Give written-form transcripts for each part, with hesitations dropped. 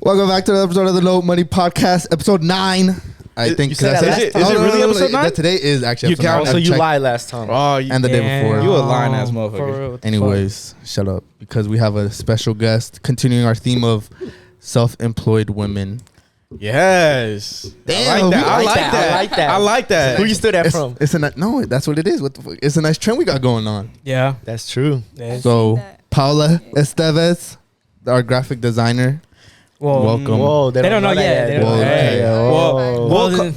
Welcome back to another episode of the No Money Podcast, episode 9. I think. Is it really episode 9? Today is actually episode 9. So you lied last time. And the day before. You a lying ass motherfucker. Anyways, shut up. Because we have a special guest continuing our theme of self-employed women. Yes. Damn, I like that. I like that. Who you stood that from? No, that's what it is. What the fuck? It's a nice trend we got going on. Yeah, that's true. So, PAOLA Estevez, our graphic designer. Whoa. Welcome. Whoa, they don't know yet. Well,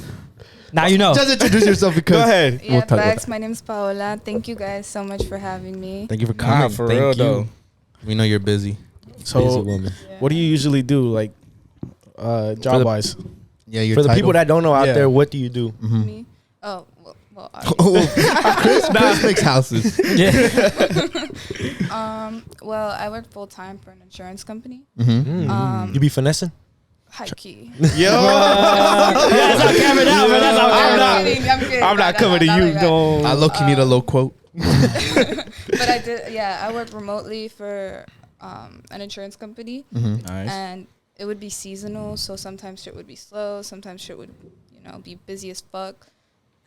now you know. Just introduce yourself because. Go ahead. Yeah, facts. My name's Paola. Thank you guys so much for having me. Thank you for coming. For real though. We know you're busy. So, Busy woman. what do you usually do, like, job wise? Yeah, your For the title. people that don't know out there, what do you do? Mhm. Me? Oh, well Chris makes houses. well, I work full time for an insurance company. Mm-hmm. You be finessing? High key. Yo. That's on camera now, but that's on I'm camera. kidding. I'm not coming to you. No. I low-key need a low quote. But I did. Yeah, I work remotely for an insurance company, Mm-hmm. Nice. and it would be seasonal. So sometimes shit would be slow. Sometimes shit would, be busy as fuck.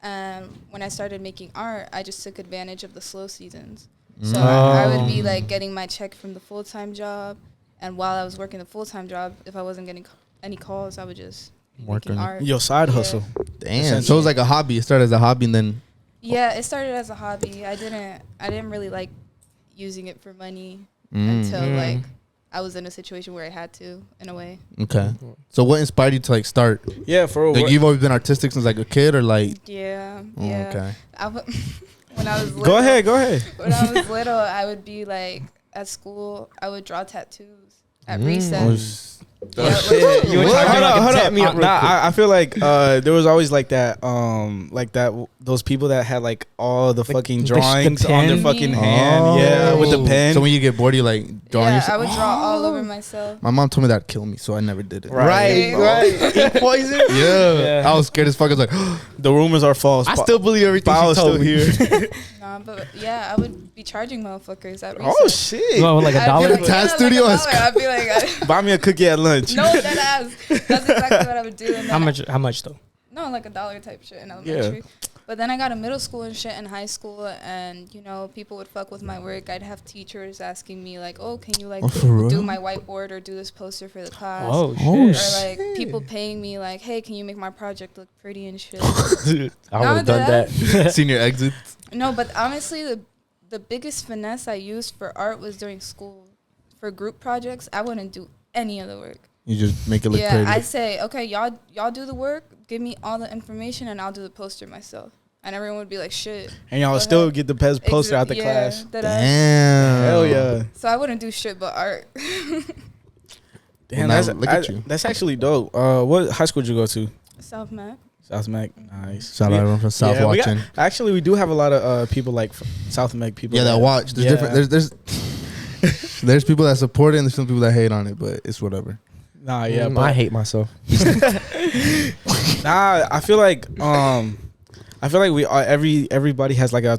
And when I started making art, I just took advantage of the slow seasons. So I would be like getting my check from the full-time job, and while I was working the full-time job, if I wasn't getting any calls, I would just be making art. Your side hustle. Damn. So it was like a hobby. It started as a hobby and then. Yeah, it started as a hobby. I didn't really like using it for money until like I was in a situation where I had to, in a way. Okay. So what inspired you to like start? Yeah, for real. Like you've always been artistic since like a kid or like. Yeah. Oh, okay. When I was little, Go ahead. When I was little, I would be like at school. I would draw tattoos at recess. You were talking Hold up. I feel like there was always like that, those people that had like all the fucking drawings on their fucking hand. Yeah, with the pen. So when you get bored, you like drawing Yeah, yourself? I would draw all over myself. My mom told me that'd kill me, so I never did it. Right. Ink poison? Yeah. I was scared as fuck. I was like, The rumors are false. I still believe everything she Paolo's told still me. here. Nah, but yeah, I would be charging motherfuckers at recess. Oh shit! Like I'd $1? be like, Tat yeah, studio like is $1. I'd be like, Buy me a cookie at lunch. no, that ass. That's exactly what I would do. And How then much though? No, like $1 type shit in elementary. But then I got a middle school and shit in high school, and people would fuck with my work. I'd have teachers asking me like, "Oh, can you like do my whiteboard or do this poster for the class?" Oh Or shit. like people paying me like, "Hey, can you make my project look pretty and shit?" I would have done that. that. senior exit. No, but honestly, the biggest finesse I used for art was during school. For group projects, I wouldn't do any of the work. You just make it look Yeah, pretty. I say, okay, y'all do the work, give me all the information, and I'll do the poster myself. And everyone would be like, shit. And y'all still get the best poster out the class. Damn. Hell yeah. So I wouldn't do shit but art. Damn, Well, now, that's look at you. That's actually dope. What high school did you go to? South Mac. South Mac. Nice. Shout out everyone from South watching. Actually, we do have a lot of people like South Mac people. Yeah, that watch. There's different. There's people that support it and there's some people that hate on it, but it's whatever. Nah, yeah, I hate myself. Nah, I feel like we are everybody has like a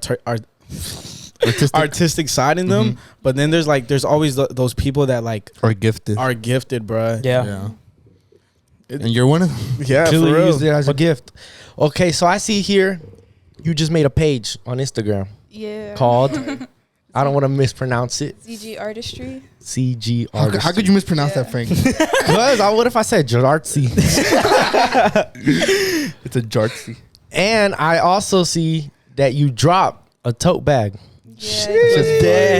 artistic side in them, but then there's always those people that like are gifted, bruh. Yeah. And you're one of them. Yeah, for Truly real. use it as a gift. Okay, so I see here you just made a page on Instagram Yeah. called I don't want to mispronounce it. ZG Artistry. CG Artistry. How could you mispronounce that, Frank? Because what if I said Jartsy? It's a jartsy. And I also see that you dropped a tote bag. Yeah.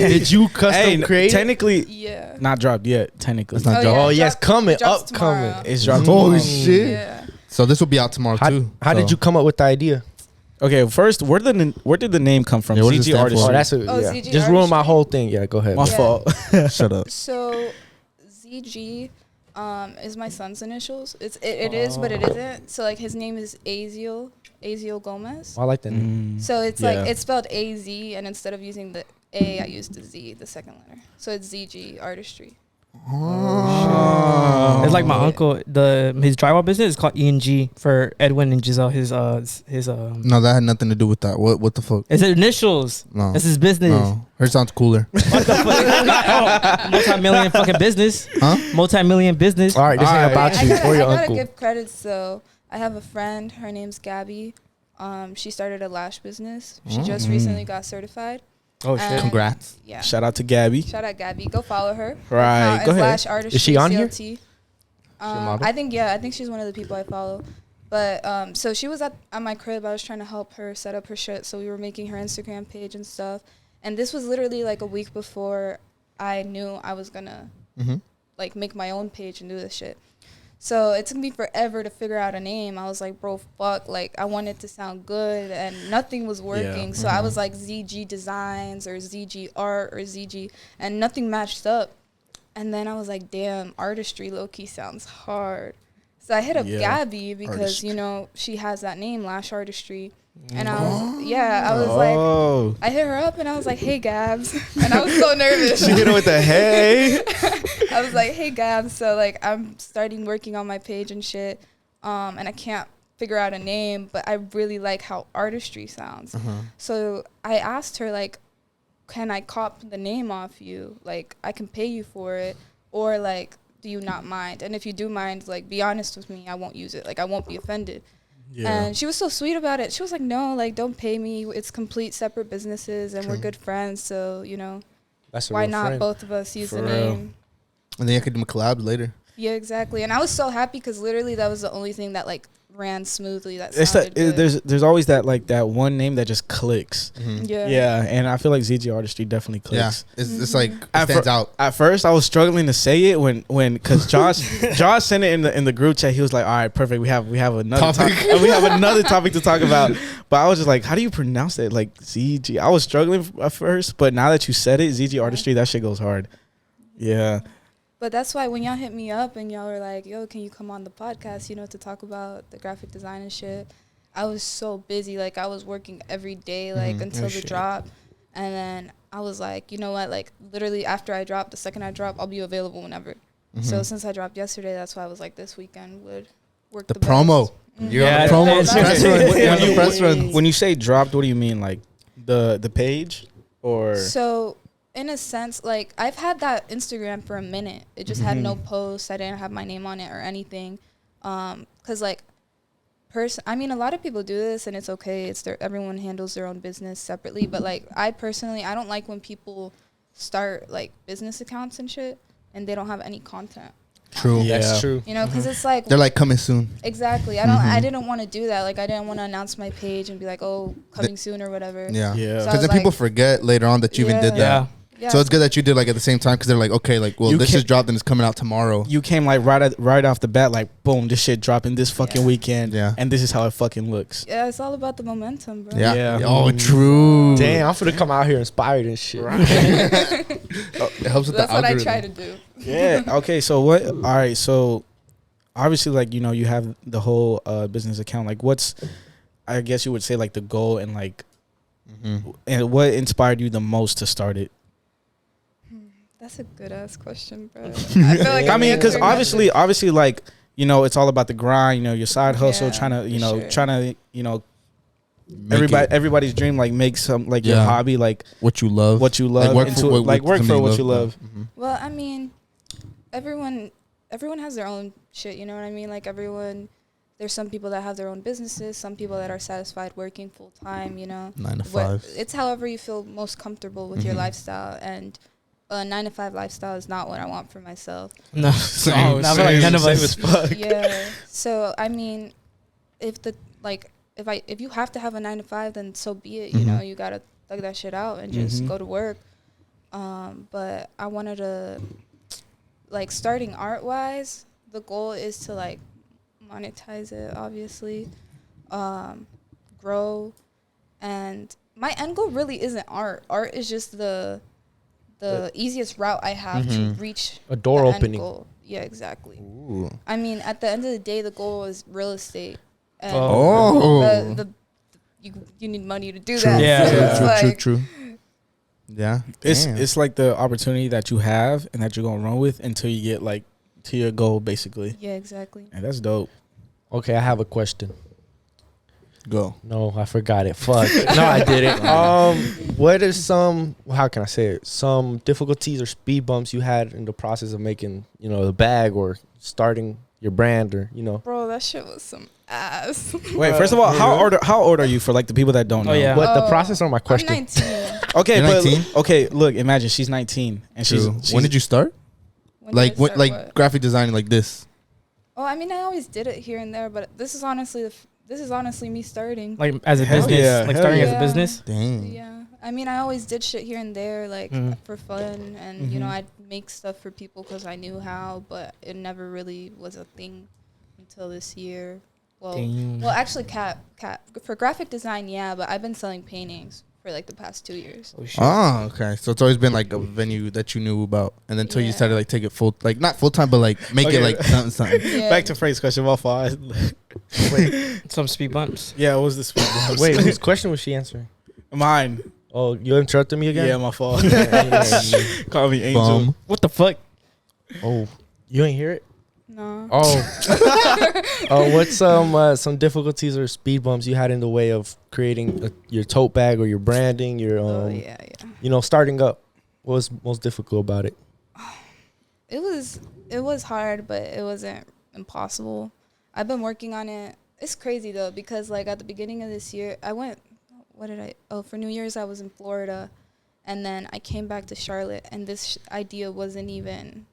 Did you custom create it? Technically, Yeah. not dropped yet. Technically, It's not Oh, dropped. yeah. Oh, yes, coming, drops upcoming. tomorrow. it's dropped. Holy tomorrow. shit. Yeah. So this will be out tomorrow too. How did you come up with the idea? Okay, first, where did the name come from? Yeah, what does it CG stand Artistry. for? Oh, that's ZG just ruined my Artistry? whole thing. Yeah, go ahead. My Yeah. fault. Shut up. So ZG is my son's initials. It is, but it isn't. So like his name is Aziel Gomez. I like that name. So it's Yeah. like it's spelled AZ, and instead of using the A, I used the Z, the second letter. So it's ZG Artistry. Oh. It's like my uncle. His drywall business is called ENG for Edwin and Giselle. His No, that had nothing to do with that. What the fuck? It's initials. No, that's his business. No, hers sounds cooler. What the fuck? Multi-million fucking business. Huh? Multi-million business. All right, this ain't about you or your I gotta uncle. give credit. So I have a friend. Her name's Gabby. She started a lash business. She just recently got certified. Oh shit! Congrats. Yeah. Shout out to Gabby. Shout out Gabby. Go follow her. Right. Go ahead. Lash artistry, Is she on here? CLT. I think she's one of the people I follow. But so she was at my crib. I was trying to help her set up her shit. So we were making her Instagram page and stuff. And this was literally like a week before I knew I was gonna like make my own page and do this shit. So it took me forever to figure out a name. I was like, bro, fuck. Like, I wanted to sound good, and nothing was working. So I was like ZG Designs or ZG Art or ZG, and nothing matched up. And then I was like, damn, artistry low-key sounds hard. So I hit up Gabby because, you know, she has that name, Lash Artistry. And I was like, I hit her up and I was like, hey, Gabs. And I was so nervous. She hit her with a hey. I was like, hey, Gabs. So, like, I'm starting working on my page and shit. And I can't figure out a name, but I really like how artistry sounds. So I asked her, like, can I cop the name off you? Like, I can pay you for it. Or, like, do you not mind? And if you do mind, like, be honest with me. I won't use it. Like, I won't be offended. Yeah. And she was so sweet about it. She was like, no, like, don't pay me. It's complete separate businesses, and we're good friends. So, you know, why not friend. Both of us use the name? And then you could do a collab later. Yeah, exactly. And I was so happy because literally that was the only thing that, like, ran smoothly. That sounded good. There's always that, like, that one name that just clicks. Yeah, and I feel like ZG Artistry definitely clicks. Yeah, it's like it stands out. At first, I was struggling to say it when because Josh sent it in the group chat. He was like, "All right, perfect. We have another topic. We have another topic to talk about." But I was just like, "How do you pronounce it?" Like ZG. I was struggling at first, but now that you said it, ZG Artistry, that shit goes hard. Yeah. But that's why when y'all hit me up and y'all were like, yo, can you come on the podcast, you know, to talk about the graphic design and shit, I was so busy. Like, I was working every day, like, until the drop. And then I was like, you know what? Like, literally after I drop, the second I drop, I'll be available whenever. So since I dropped yesterday, that's why I was like, this weekend would work the promo. best. You're on the promo. Press run. When you say dropped, what do you mean? Like, the page? Or... So... in a sense, like, I've had that Instagram for a minute. It just had no posts. I didn't have my name on it or anything. Because, like, I mean, a lot of people do this, and it's okay. Everyone handles their own business separately. But, like, I personally, I don't like when people start, like, business accounts and shit, and they don't have any content. True. Yeah. That's true. You know, because it's like... they're like, coming soon. Exactly. I didn't want to do that. Like, I didn't want to announce my page and be like, oh, coming soon or whatever. Yeah. So because then people forget later on that you even did that. Yeah. So it's good that you did, like, at the same time, because they're like, okay, like, well, this just dropped and it's coming out tomorrow. You came, like, right off the bat, like, boom, this shit dropping this fucking weekend. Yeah. And this is how it fucking looks. Yeah, it's all about the momentum, bro. Yeah. Oh, true. Damn, I'm finna come out here inspired and shit. Right. It helps with That's the algorithm. what I try to do. Yeah. Okay, so what? All right, so obviously, like, you know, you have the whole business account. Like, what's, I guess you would say, like, the goal and, like, and what inspired you the most to start it? That's a good ass question, bro. I feel like I mean, because obviously, like, you know, it's all about the grind. You know, your side hustle, trying to, you know, everybody's dream, like, make some, like, your hobby, like what you love, like, work for what you love. Well, I mean, everyone has their own shit. You know what I mean? Like, there's some people that have their own businesses, some people that are satisfied working full time. You know, 9 to 5. It's however you feel most comfortable with your lifestyle, and a 9 to 5 lifestyle is not what I want for myself. No, not like none of us. Yeah. So I mean, if you have to have a 9 to 5, then so be it. You know, you gotta thug that shit out and just go to work. But I wanted to, like, starting art wise, the goal is to, like, monetize it, obviously, grow, and my end goal really isn't art. Art is just the easiest route I have to reach a door the opening. End goal. Yeah, exactly. Ooh. I mean, at the end of the day, the goal is real estate. And you need money to do that. Yeah, so true. Yeah, it's like the opportunity that you have and that you're gonna run with until you get, like, to your goal, basically. Yeah, exactly. And that's dope. Okay, I have a question. Go. No, I forgot it. Fuck. No, I didn't. What are some? How can I say it? Some difficulties or speed bumps you had in the process of making, the bag or starting your brand, or Bro, that shit was some ass. Wait, first of all, how old are you for like the people that don't know? Oh, yeah. What the Oh, process or my question? I'm 19. Okay, You're but 19? okay, look, imagine she's 19 and she's When did you start? When did I start what? Graphic designing like this. Oh, I mean, I always did it here and there, but this is honestly me starting. Like as a Hell business, yeah, like hell starting as yeah. a business. Dang. Yeah, I mean, I always did shit here and there, like for fun, and I'd make stuff for people because I knew how, but it never really was a thing until this year. Well, actually, Cap for graphic design, yeah, but I've been selling paintings for like the past 2 years. Oh shit. Oh, okay. So it's always been like a venue that you knew about, and then until you Yeah. started like take it full, like not full time, but like make it Okay. like something. Yeah. Back to Frank's question. My fault. Some speed bumps. Yeah, what was this? Wait, whose question was she answering? Mine. Oh, you interrupted me again? Yeah, my fault. Call me Angel. Bum. What the fuck? Oh, you ain't hear it? No. Oh. What's some difficulties or speed bumps you had in the way of creating your tote bag or your branding, your Oh yeah. starting up? What was most difficult about it? It was hard, but it wasn't impossible. I've been working on it. It's crazy though, because like at the beginning of this year, for New Year's I was in Florida, and then I came back to Charlotte, and this idea wasn't even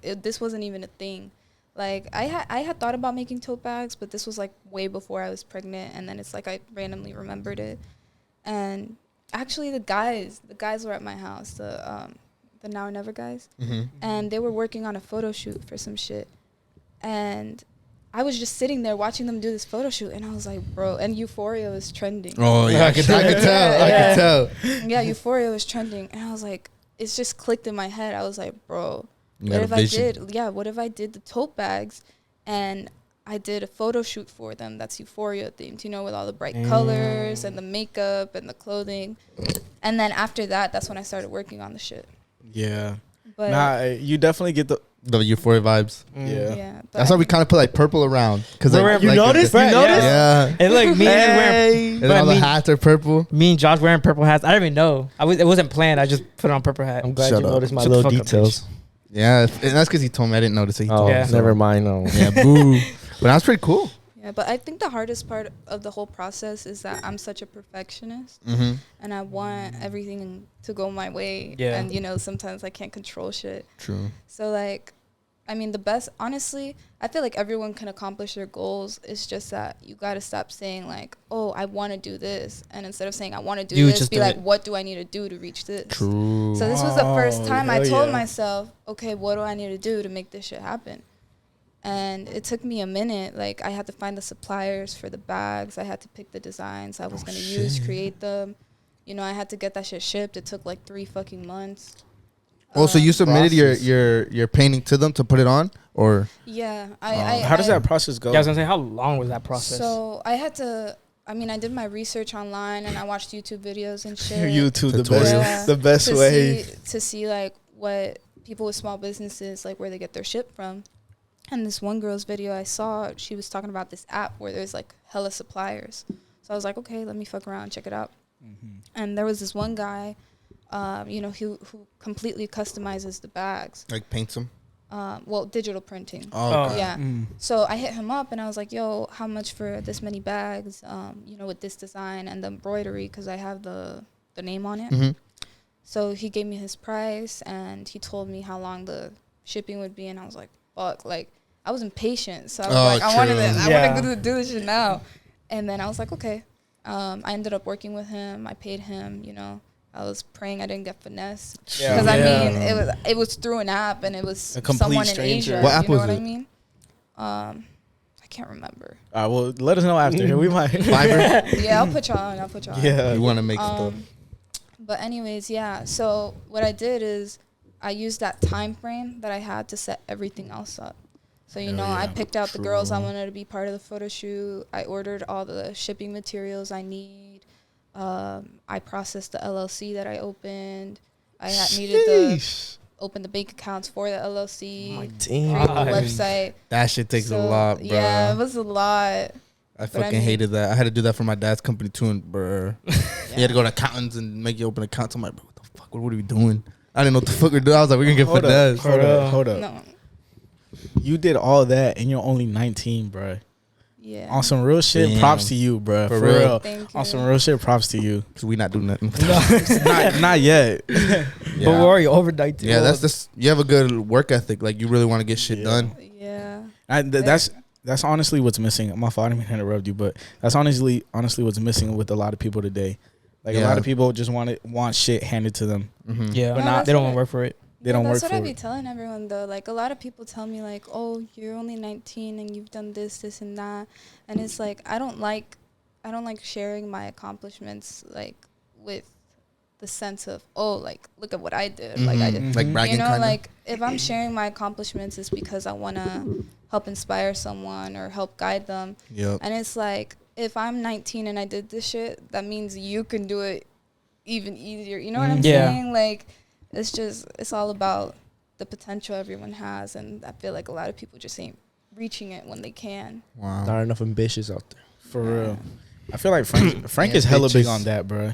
this wasn't even a thing. Like I had thought about making tote bags, but this was like way before I was pregnant, and then it's like I randomly remembered it. And actually the guys were at my house, the Now or Never guys. And they were working on a photo shoot for some shit. And I was just sitting there watching them do this photo shoot, and I was like, bro, and Euphoria was trending. Oh yeah, I could tell. I could tell. Yeah, Euphoria was trending, and I was like, it's just clicked in my head. I was like, bro, You what got if a vision. what if I did the tote bags and I did a photo shoot for them that's Euphoria themed, with all the bright colors and the makeup and the clothing. And then after that, that's when I started working on the shit. Yeah. But Nah, you definitely get the. The Euphoria vibes. Yeah. yeah, but That's why we kind of put like purple around, because like, You noticed? You noticed? Yeah. And like me and wearing, And but all the me- hats are purple. me and Josh wearing purple hats. I didn't even know. It wasn't planned. I just put on purple hat. I'm glad Shut you up. noticed my Shut the little fuck up, details. Yeah, and that's because he told me. I didn't notice it. He Oh, told Yeah. me. never mind. No. Yeah, boo. But that's pretty cool. Yeah, but I think the hardest part of the whole process is that I'm such a perfectionist, Mm-hmm. and I want everything to go my way. Yeah. And sometimes I can't control shit. True. So like, I mean, honestly, I feel like everyone can accomplish their goals. It's just that you got to stop saying like, oh, I want to do this. And instead of saying I want to do You this, just be do like, it. what do I need to do to reach this? True. So this was the first time I hell told yeah. myself, okay, what do I need to do to make this shit happen? And it took me a minute. Like I had to find the suppliers for the bags. I had to pick the designs I was going to use, create them. I had to get that shit shipped. It took like 3 fucking months. Oh, so you submitted process. your painting to them to put it on, or Yeah. How does that process go? Yeah, I was gonna say, how long was that process? So I had to. I mean, I did my research online and I watched YouTube videos and shit. YouTube, the Tutorials. best, the best way. to see like what people with small businesses, like where they get their shit from. And this one girl's video I saw, she was talking about this app where there's like hella suppliers. So I was like, okay, let me fuck around, check it out. And there was this one guy, who completely customizes the bags. like paints them? Digital printing. Oh, okay. Yeah. So I hit him up and I was like, yo, how much for this many bags, with this design and the embroidery, because I have the name on it. Mm-hmm. So he gave me his price and he told me how long the shipping would be. And I was like, fuck, like I was impatient. So I was like, I wanted to do this shit now. And then I was like, okay. I ended up working with him. I paid him, I was praying I didn't get finesse. Yeah. Because Yeah. I mean, it was through an app and it was A complete someone stranger. in Asia. What app you know was what it? I mean? I can't remember. All right, well, let us know after. We might. Fiverr. Yeah, I'll put y'all on. Yeah. You want to make stuff? But anyways, yeah. So what I did is I used that time frame that I had to set everything else up. So, I picked out the girls I wanted to be part of the photo shoot. I ordered all the shipping materials I need. I processed the LLC that I opened. I needed open the bank accounts for the LLC, My create team. the website. That shit takes a So, lot, bro. Yeah, it was a lot. I I fucking mean- hated that. I had to do that for my dad's company too, and bro, you had to go to accountants and make you open accounts. I'm like, bro, what the fuck? What are we doing? I didn't know what the fuck we're doing. I was like, we're gonna get finesse. Hold up. No. You did all that and you're only 19, bro. Yeah. On some real shit, Damn. props to you, bro. For For real. real. Thank you. On some real shit, props to you. Cause we not doing nothing. not yet. Yeah. But we're already over 19. Yeah, that's just you have a good work ethic. Like you really want to get shit done. Yeah. That's honestly what's missing. My fault, I didn't mean to interrupt you, but that's honestly what's missing with a lot of people today. Like a Yeah. lot of people just want shit handed to them. Mm-hmm. Yeah, But but not- they don't that's want to work for it. They don't work That's what for I be it. telling everyone though. Like a lot of people tell me like, "Oh, you're only 19 and you've done this, and that," and it's like I don't like sharing my accomplishments like with the sense of, "Oh, like look at what I did." Like I did. Mhm. Like bragging, You know, kinda. like if I'm sharing my accomplishments, it's because I want to help inspire someone or help guide them. Yep. And it's like if I'm 19 and I did this shit, that means you can do it even easier. You know what I'm Yeah. saying? Like it's all about the potential everyone has, and I feel like a lot of people just ain't reaching it when they can. Wow. Not enough ambitious out there. For real. I feel like Frank Yeah, is hella big bitches. on that, bro.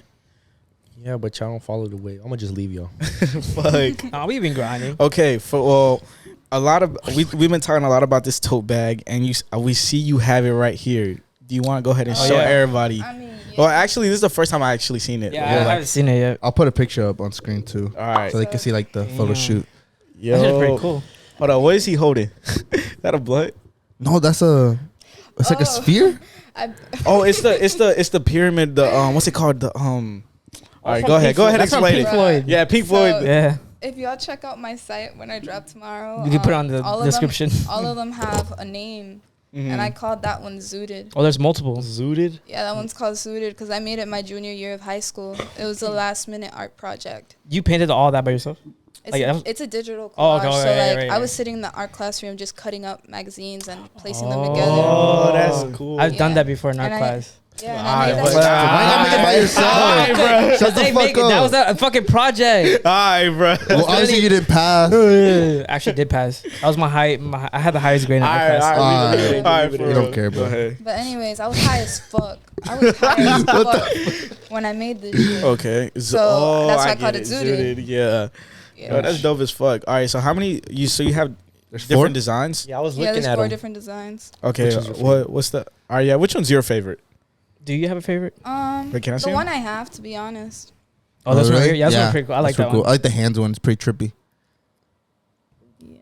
Yeah, but y'all don't follow the way. I'm gonna just leave y'all. Fuck. Nah, we've been grinding. Okay, a lot of we've been talking a lot about this tote bag, and we see you have it right here. Do you want to go ahead and Oh, show yeah. everybody? I mean, Well, actually, this is the first time I actually seen it. Yeah, We're I like, haven't seen it yet. I'll put a picture up on screen too, all right. so they can see like the photo Damn. shoot. Yo, That's pretty cool. Hold on, what is he holding? That a blunt? No, it's like a Oh. sphere. Oh, it's the pyramid. The what's it called? The All right, go ahead. Go ahead and That's from explain Pink it. Floyd. Yeah, Pink So- Floyd. Yeah, if y'all check out my site when I drop tomorrow, you can put it on the all of description. all of them have a name, Mhm. and I called that one Zooted. Oh, there's multiple. Zooted. Yeah, that one's called Zooted because I made it my junior year of high school. It was a last minute art project. You painted all that by yourself? It's, Like, a, that was- it's a digital Oh, collage. okay, so right, like right, I right. was sitting in the art classroom just cutting up magazines and placing them Oh. together. Oh, that's cool. I've done Yeah. that before in art And I- class. Yeah, and Alright, I made but- that. Why you gotta make it by yourself? Alright, bro. Shut the They fuck make it, that up. was a fucking project. All right, bro. Well, obviously you didn't pass. Actually, did pass. That was my height. I had the highest grade in art class. Alright. All right, You don't care, bro. Go ahead. But anyways, I was high as fuck. I was high as fuck when I made this shit. Okay. So, that's why I get called it Zooted. Yeah. Yeah. Yo, that's dope as fuck. All right, so how many you have There's different four. designs? Yeah, I was Yeah, looking there's at 4 them. different designs. Okay, Which is your favorite? what's the? All right, yeah. Which one's your favorite? Do you have a favorite? Wait, can I see The him? one I have, to be honest. Oh, that's really? right here. Yeah, that's one pretty cool. I like That's that real one. I like the hands one. It's pretty trippy. Yeah.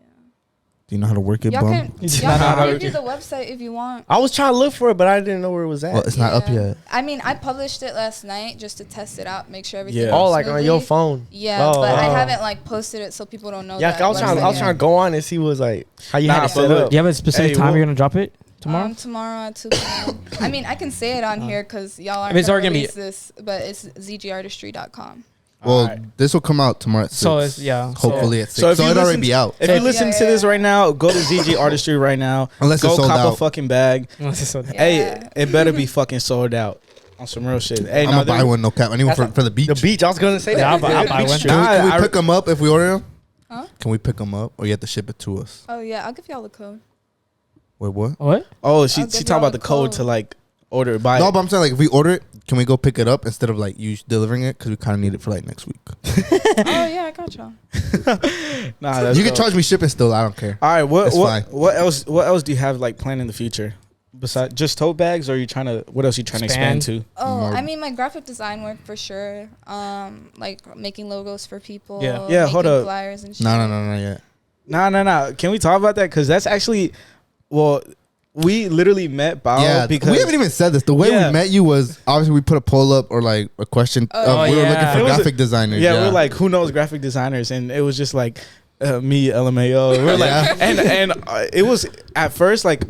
Do you know how to work it, Y'all bum? can, It's y'all not how can to- give you the website if you want. I was trying to look for it, but I didn't know where it was at. Well, it's not up Yeah. yet. I mean, I published it last night just to test it out, make sure everything. Yeah. Oh, works like on your smoothly. phone. Yeah, Oh, but I wow. haven't like posted it so people don't know. Yeah, that 'cause I was website trying yet. to go on and see what was like how you Nah, had it but set look, up. Do you have a specific Hey, time what- you're gonna drop it? Tomorrow? Tomorrow at 2 p.m. I mean, I can say it on here because y'all aren't I mean, it's gonna already gonna be- release this, but it's zgartistry.com. Well, Alright. this will come out tomorrow at 6. So it's yeah. Hopefully at 6. So if So you it'll already listen- be out. If So- you listen Yeah, to this yeah. right now, go to ZG Artistry right now. Unless Go it's sold cop a out. fucking bag. So Yeah. Hey, it better be fucking sold out on some real shit. Hey, I'm no, gonna buy one, no cap. I need one for the beach. The beach. I was gonna say that. Yeah, I'll buy one. Can we Nah, pick them up if we order them? Huh? Can we pick them up, or you have to ship it to us? Oh yeah, I'll give y'all the code. Wait, what? What? Oh, I'll she give talking y'all about the the code code. to like order it by. No, but I'm saying like if we order it, can we go pick it up instead of like you delivering it? Because we kind of need it for like next week. Oh yeah, I got y'all. Nah, that's You can dope. charge me shipping still. I don't care. All right, That's fine. what else do you have like planned in the future? Besides just tote bags, or are you trying to? What else are you trying to expand to? Oh, More- I mean, my graphic design work for sure. Like making logos for people. Yeah. Yeah, hold making up. Flyers and shit. No, not yet. Nah. Can we talk about that? Because that's actually, well, we literally met Bao Yeah, because we haven't even said this. The way Yeah. we met you was obviously we put a poll up or like a question. Oh, We were yeah. looking It for was a- graphic designers. yeah, we're like, who knows graphic designers, and it was just like me, LMAO. We're like, Yeah. and it was at first like.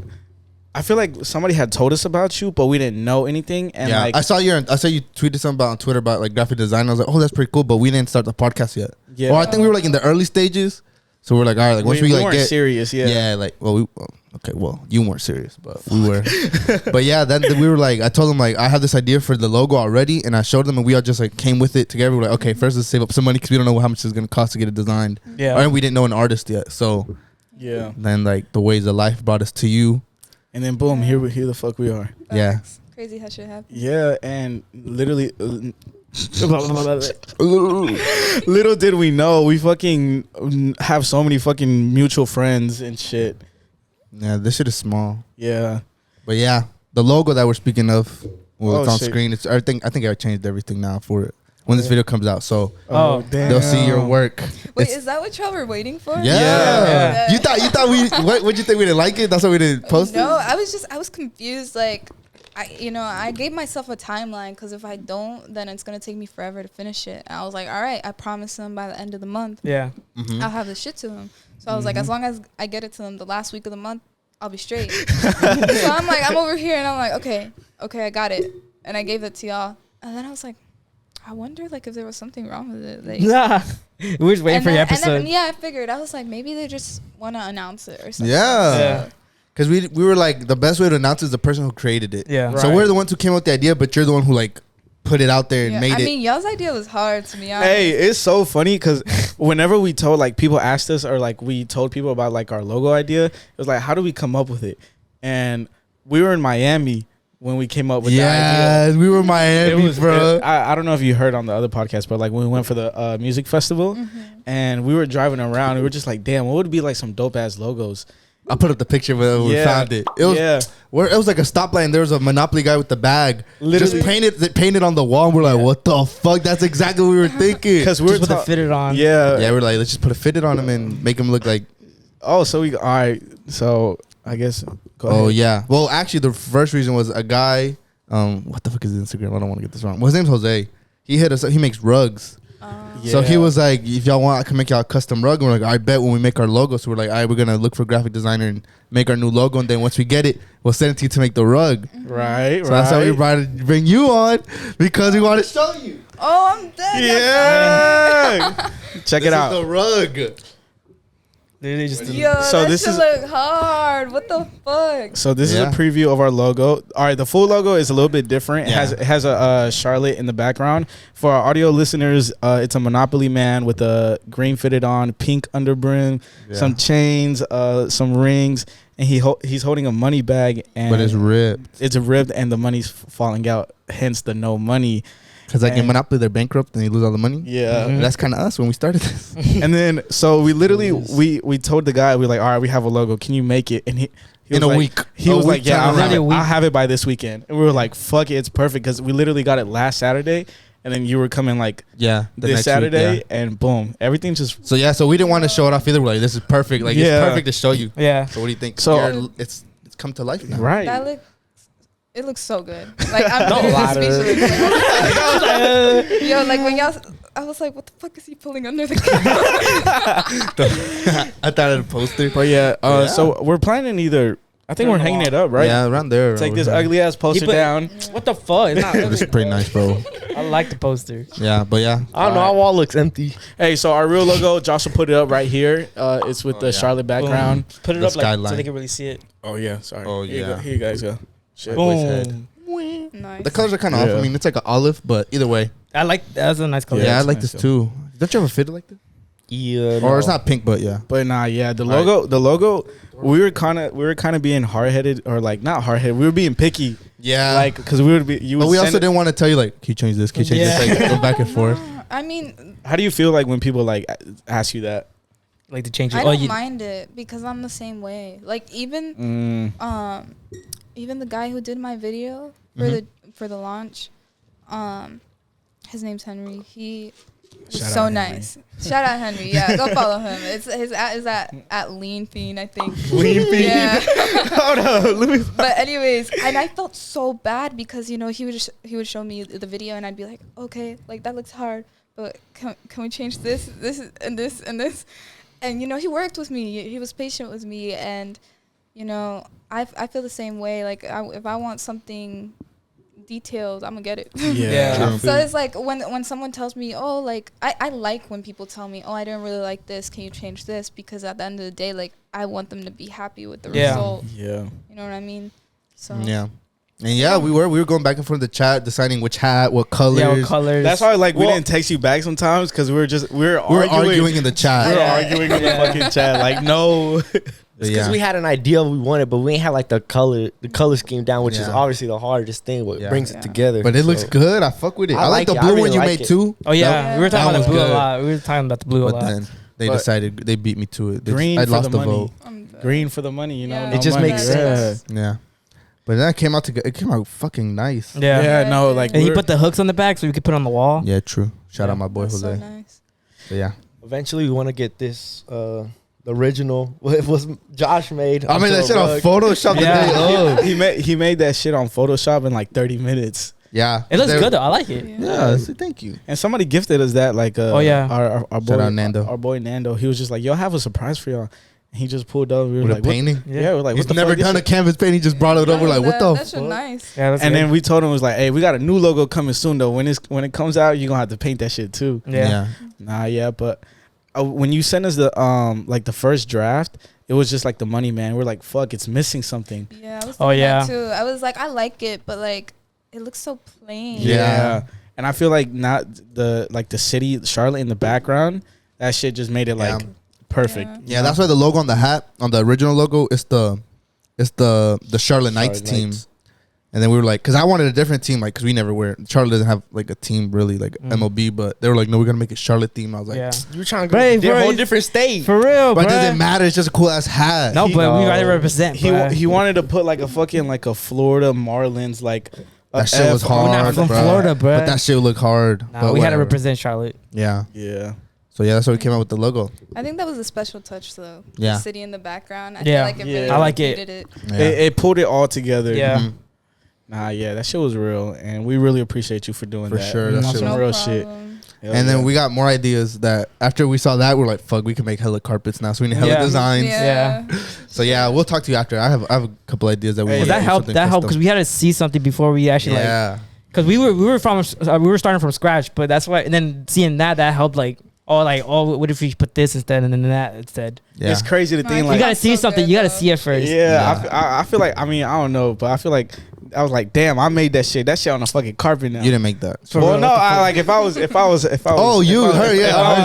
I feel like somebody had told us about you, but we didn't know anything. And yeah, like, I saw you tweeted something about on Twitter about like graphic design. I was like, oh, that's pretty cool, but we didn't start the podcast yet. yeah, Or I think we were like in the early stages. So we're like, all right, like once we like weren't get serious, yeah, like okay, well you weren't serious, but we were. But yeah, then we were like, I told them like I have this idea for the logo already, and I showed them, and we all just like came with it together. We're like, okay, first let's save up some money because we don't know how much it's gonna cost to get it designed. Yeah. And we didn't know an artist yet, so yeah. then like the ways of life brought us to you. And then boom, here the fuck we are. Yeah. Facts. Crazy how shit happens. Yeah, and literally, little did we know, we fucking have so many fucking mutual friends and shit. Yeah, this shit is small. Yeah. But yeah, the logo that we're speaking of, well, it's Oh, on shit. screen. It's I think I changed everything now for it when this video comes out. So Oh, damn. they'll see your work. Wait, It's- is that what y'all were waiting for? yeah. Yeah. You thought we what'd you think we didn't like it? That's why we didn't post No, it. I was confused. Like, I gave myself a timeline because if I don't, then it's gonna take me forever to finish it. And I was like, all right, I promised them by the end of the month, Yeah. Mhm. I'll have the shit to them. So I was like, as long as I get it to them the last week of the month, I'll be straight. So I'm like, I'm over here and I'm like, okay, I got it, and I gave it to y'all. And then I was like, I wonder like if there was something wrong with it. Like, Nah. We were just waiting for your episode. And then, yeah, I figured. I was like, maybe they just want to announce it or something. Yeah. Yeah. Because we were like, the best way to announce it is the person who created it. Yeah. So Right. we're the ones who came up with the idea, but you're the one who like put it out there and Yeah, made I it. mean, y'all's idea was hard to me honest. Hey, it's so funny because whenever we told, like, people asked us or like we told people about like our logo idea, it was like, how do we come up with it? And we were in Miami when we came up with the idea. Yeah, we were Miami, bro. I don't know if you heard on the other podcast, but like when we went for the music festival and we were driving around, we were just like, damn, what would be like some dope ass logos? I put up the picture when we found it. It was it was like a stoplight and there was a Monopoly guy with the bag. Literally. Just painted on the wall. And we're like, what the fuck? That's exactly what we were thinking. Because we were Just with it fitted on. Yeah, we're like, let's just put a fitted on him and make him look like. Oh, so all right. So I guess. Go Oh ahead. yeah. Well, actually, the first reason was a guy. What the fuck is his Instagram? I don't want to get this wrong. Well, his name's Jose. He hit us up. He makes rugs. So he Yeah. was like, if y'all want, I can make y'all a custom rug. And we're like, I bet when we make our logo. So we're like, all right, we're going to look for a graphic designer and make our new logo. And then once we get it, we'll send it to you to make the rug. Right. So that's how we bring you on, because we want to show you. Oh, I'm dead. Yeah. Check it out. This is the rug. Literally just Yo, So that this shit is- look hard. What the fuck? So this Yeah. is a preview of our logo. All right, the full logo is a little bit different. Yeah. It has a Charlotte in the background. For our audio listeners, it's a Monopoly man with a green fitted on, pink underbrim, some chains, some rings, and he's holding a money bag. And But it's ripped. It's ripped, and the money's falling out. Hence the no money. Because like in And- Monopoly, they're bankrupt and they lose all the money. Yeah. Mhm. That's kind of us when we started this. And then so we literally we told the guy, we're like, all right, we have a logo. Can you make it? And he In was a like- week. He A was week like, yeah, turnaround. I'll have it by this weekend. And we were like, fuck it, it's perfect, because we literally got it last Saturday, and then you were coming like Yeah. the this next week, Saturday, yeah. and boom, everything just So we didn't want to show it off either. We're like, this is perfect. Like, Yeah. it's perfect to show you. yeah. So what do you think? So- It's come to life now. right. It looks so good. Like, I'm Don't lie to literally her. speechless. Yo, like when y'all, I was like, what the fuck is he pulling under the camera? I thought it a poster. But yeah, Yeah. so we're planning either. I think we're hanging it up, right? Yeah, around there. Take this over here. ugly ass poster put- down. What the fuck? It's not It's pretty nice, bro. I like the poster. Yeah, but yeah. I don't know. Our wall looks empty. Hey, so our real logo, Josh will put it up right here. It's with Oh, the yeah. Charlotte background. Put it The up like so skyline. they can really see it. Oh yeah, sorry. Oh, Here you yeah. go. Here you guys go. Shit. Boy's head. Boom. Nice. The colors are kind of off. Yeah. I mean, it's like an olive, but either way. I like that's a nice color. Yeah, I it's like nice this too. Don't you ever fit it like this? Yeah. Or it's not pink, but yeah. But nah, yeah, the Right. logo. We were kind of being hard headed, or like not hard headed. We were being picky, Yeah. like because we would be. You would but we send also it- didn't want to tell you, like, can you change this? Can you change Yeah. this? Like, go back and forth. I mean, How do you feel like when people like ask you that? Like to change it. I Oh, don't you, mind it because I'm the same way. Like even the guy who did my video for the launch, his name's Henry. He was Shout so out Henry. nice. Shout out Henry. Yeah, go follow him. It's his at is at Lean Fiend, I think. Lean Fiend? Yeah. Hold on, let me. But anyways, and I felt so bad because he would show me the video and I'd be like, okay, like that looks hard, but can we change this and this and this, and he worked with me. He was patient with me, and I feel the same way. Like if I want something details, I'm gonna get it. Yeah. So it's like when someone tells me, oh, like I like when people tell me, oh, I didn't really like this, can you change this? Because at the end of the day, like I want them to be happy with the result. Yeah. You know what I mean? So Yeah. And yeah, we were going back and forth in the chat, deciding which hat, what colors. Yeah, what colors. That's why we didn't text you back sometimes because we were arguing in the chat. We were arguing in the fucking chat. Like, no. Because we had an idea we wanted, but we ain't had like the color scheme down, which is obviously the hardest thing. What brings it together. But it looks good. I fuck with it. I like the blue one you made too. Oh yeah, we were talking about the blue good. a lot. We were talking about the blue a lot. But then they decided they beat me to it. Green I for lost the the money. vote. Green for the money, you know. Yeah. No It just money. makes sense. Yeah. But then it came out fucking nice. Yeah. No, like And he put the hooks on the back so we could put it on the wall. Yeah, true. Shout out my boy that's Jose. so nice. But yeah. Eventually, we want to get this the original. It was Josh made. I made that shit on rug. Photoshop the Yeah. day of. he made that shit on Photoshop in like 30 minutes. Yeah. It looks good though. I like it. Yeah, so thank you. And somebody gifted us that, like, Oh, yeah. our boy Shout out Nando. Our boy Nando. He was just like, "Yo, I have a surprise for y'all." And he just pulled up. We were With like, a painting. Yeah, we're like, He's what the never fuck done a is canvas painting. He just brought it over. Like, what the That's fuck? nice. Yeah, that's And good. then we told him, it was like, "Hey, we got a new logo coming soon though. When it comes out, you're gonna have to paint that shit too." Yeah. Nah, yeah, but when you sent us the like the first draft, it was just like the money, man. We're like, fuck, it's missing something. Yeah, I was Oh, thinking yeah. that too. I was like, I like it, but like it looks so plain. Yeah. And I feel like not the city, Charlotte in the background, that shit just made it like perfect. Yeah, that's why the logo on the hat, on the original logo, it's the Charlotte Knights team. And then we were like, because I wanted a different team, like, because we never wear. Charlotte doesn't have like a team really, like MLB, but they were like, no, we're gonna make a Charlotte theme. I was like, Yeah. You trying to go to a whole different state? For real, but bro. it doesn't matter. It's just a cool ass hat. No, but we gotta represent. He wanted to put like a fucking like a Florida Marlins like. That shit was hard. We're not from bruh. Florida, bro. But that shit look hard. Nah, but we had to whatever. represent Charlotte. Yeah. Yeah. So yeah, that's why we came out with the logo. I think that was a special touch though. Yeah. The city in the background. I Yeah. feel like it Yeah. really I like it. completed it. Yeah. It pulled it all together. Yeah. Mhm. Nah, yeah, that shit was real, and we really appreciate you for doing For that. sure, that On shit some was- real No shit. problem. Hell And yeah. then we got more ideas that after we saw that, we're like, fuck, we can make hella carpets now. So we need hella Yeah. designs. Yeah. So yeah, we'll talk to you after. I have a couple ideas that we Hey, want That helped. That helped because we had to see something before we actually like. yeah. Because we were starting from scratch, but that's why. And then seeing that helped like. What if we put this instead and then that instead? Yeah. It's crazy to No, think I like You gotta so see something. good, You gotta though. see it first. Yeah, I feel like, I mean, I don't know, but I feel like I was like, damn, I made that shit on a fucking carpet now. You didn't make that. For Well, real, no, what the I fuck? like if I was Oh, you, if I was- her, yeah. Oh, I was you.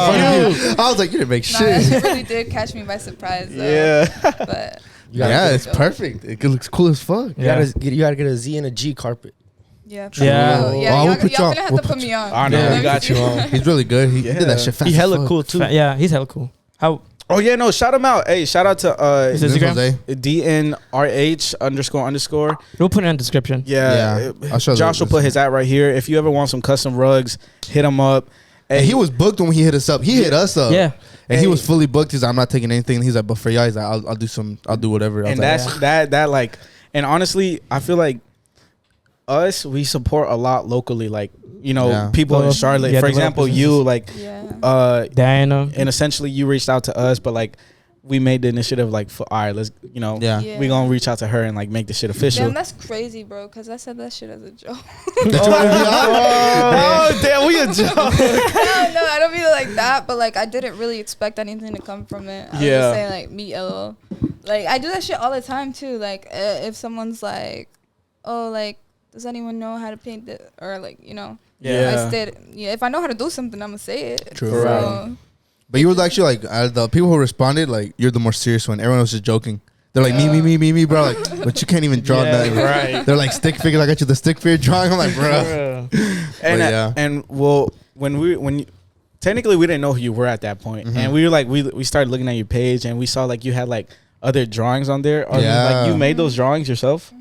funny. I was like, you didn't make Nah, that shit. shit really did catch me by surprise though. Yeah. But Yeah, it's perfect. It looks cool as fuck. You gotta get a Z and a G carpet. yeah. Yeah. Oh, Oh, yeah. we'll Y'all, put you y'all on. gonna have We'll to put put me on. I know, Yeah. we got you on. He's really good. He did that shit fast. He as hella fuck. cool too. Yeah, he's hella cool. How? Oh yeah, no, shout him out. Hey, shout out to Is This it Instagram? Jose. DNRH__. We'll put it in the description. Yeah, I'll show Josh will put his at right here. If you ever want some custom rugs, hit him up. And he was booked when he hit us up. He hit us up. Yeah. And he was fully booked. He's like, I'm not taking anything. He's like, but for y'all, he's like, I'll do whatever. I was And like, that's that like, and honestly, I feel like we support a lot locally, like, you know, Yeah. people in Well, Charlotte. yeah, For example, developers. you like Yeah. Diana. and essentially you reached out to us, but like we made the initiative like, for all right, let's, you know, yeah. Yeah. we gonna reach out to her and like make the shit official. Damn, that's crazy, bro. Cause I said that shit as a joke. Oh damn, we a joke. No, I don't mean it like that. But like, I didn't really expect anything to come from it. I was Yeah. just saying like, me, LOL. Like, I do that shit all the time too. Like, if someone's like, oh, like, does anyone know how to paint it? Or like, you know, Yeah. if I know how to do something, I'm gonna say it. True. So, Right. But you were actually like, the people who responded, like, you're the more serious one. Everyone was just joking. They're like, me, bro. Like, but you can't even draw nothing. right. They're like, stick figures. I got you the stick figure drawing. I'm like, bro. And yeah. and well, technically we didn't know who you were at that point. Mhm. And we were like we started looking at your page and we saw like you had like other drawings on there. Or, Yeah. like you made those drawings yourself.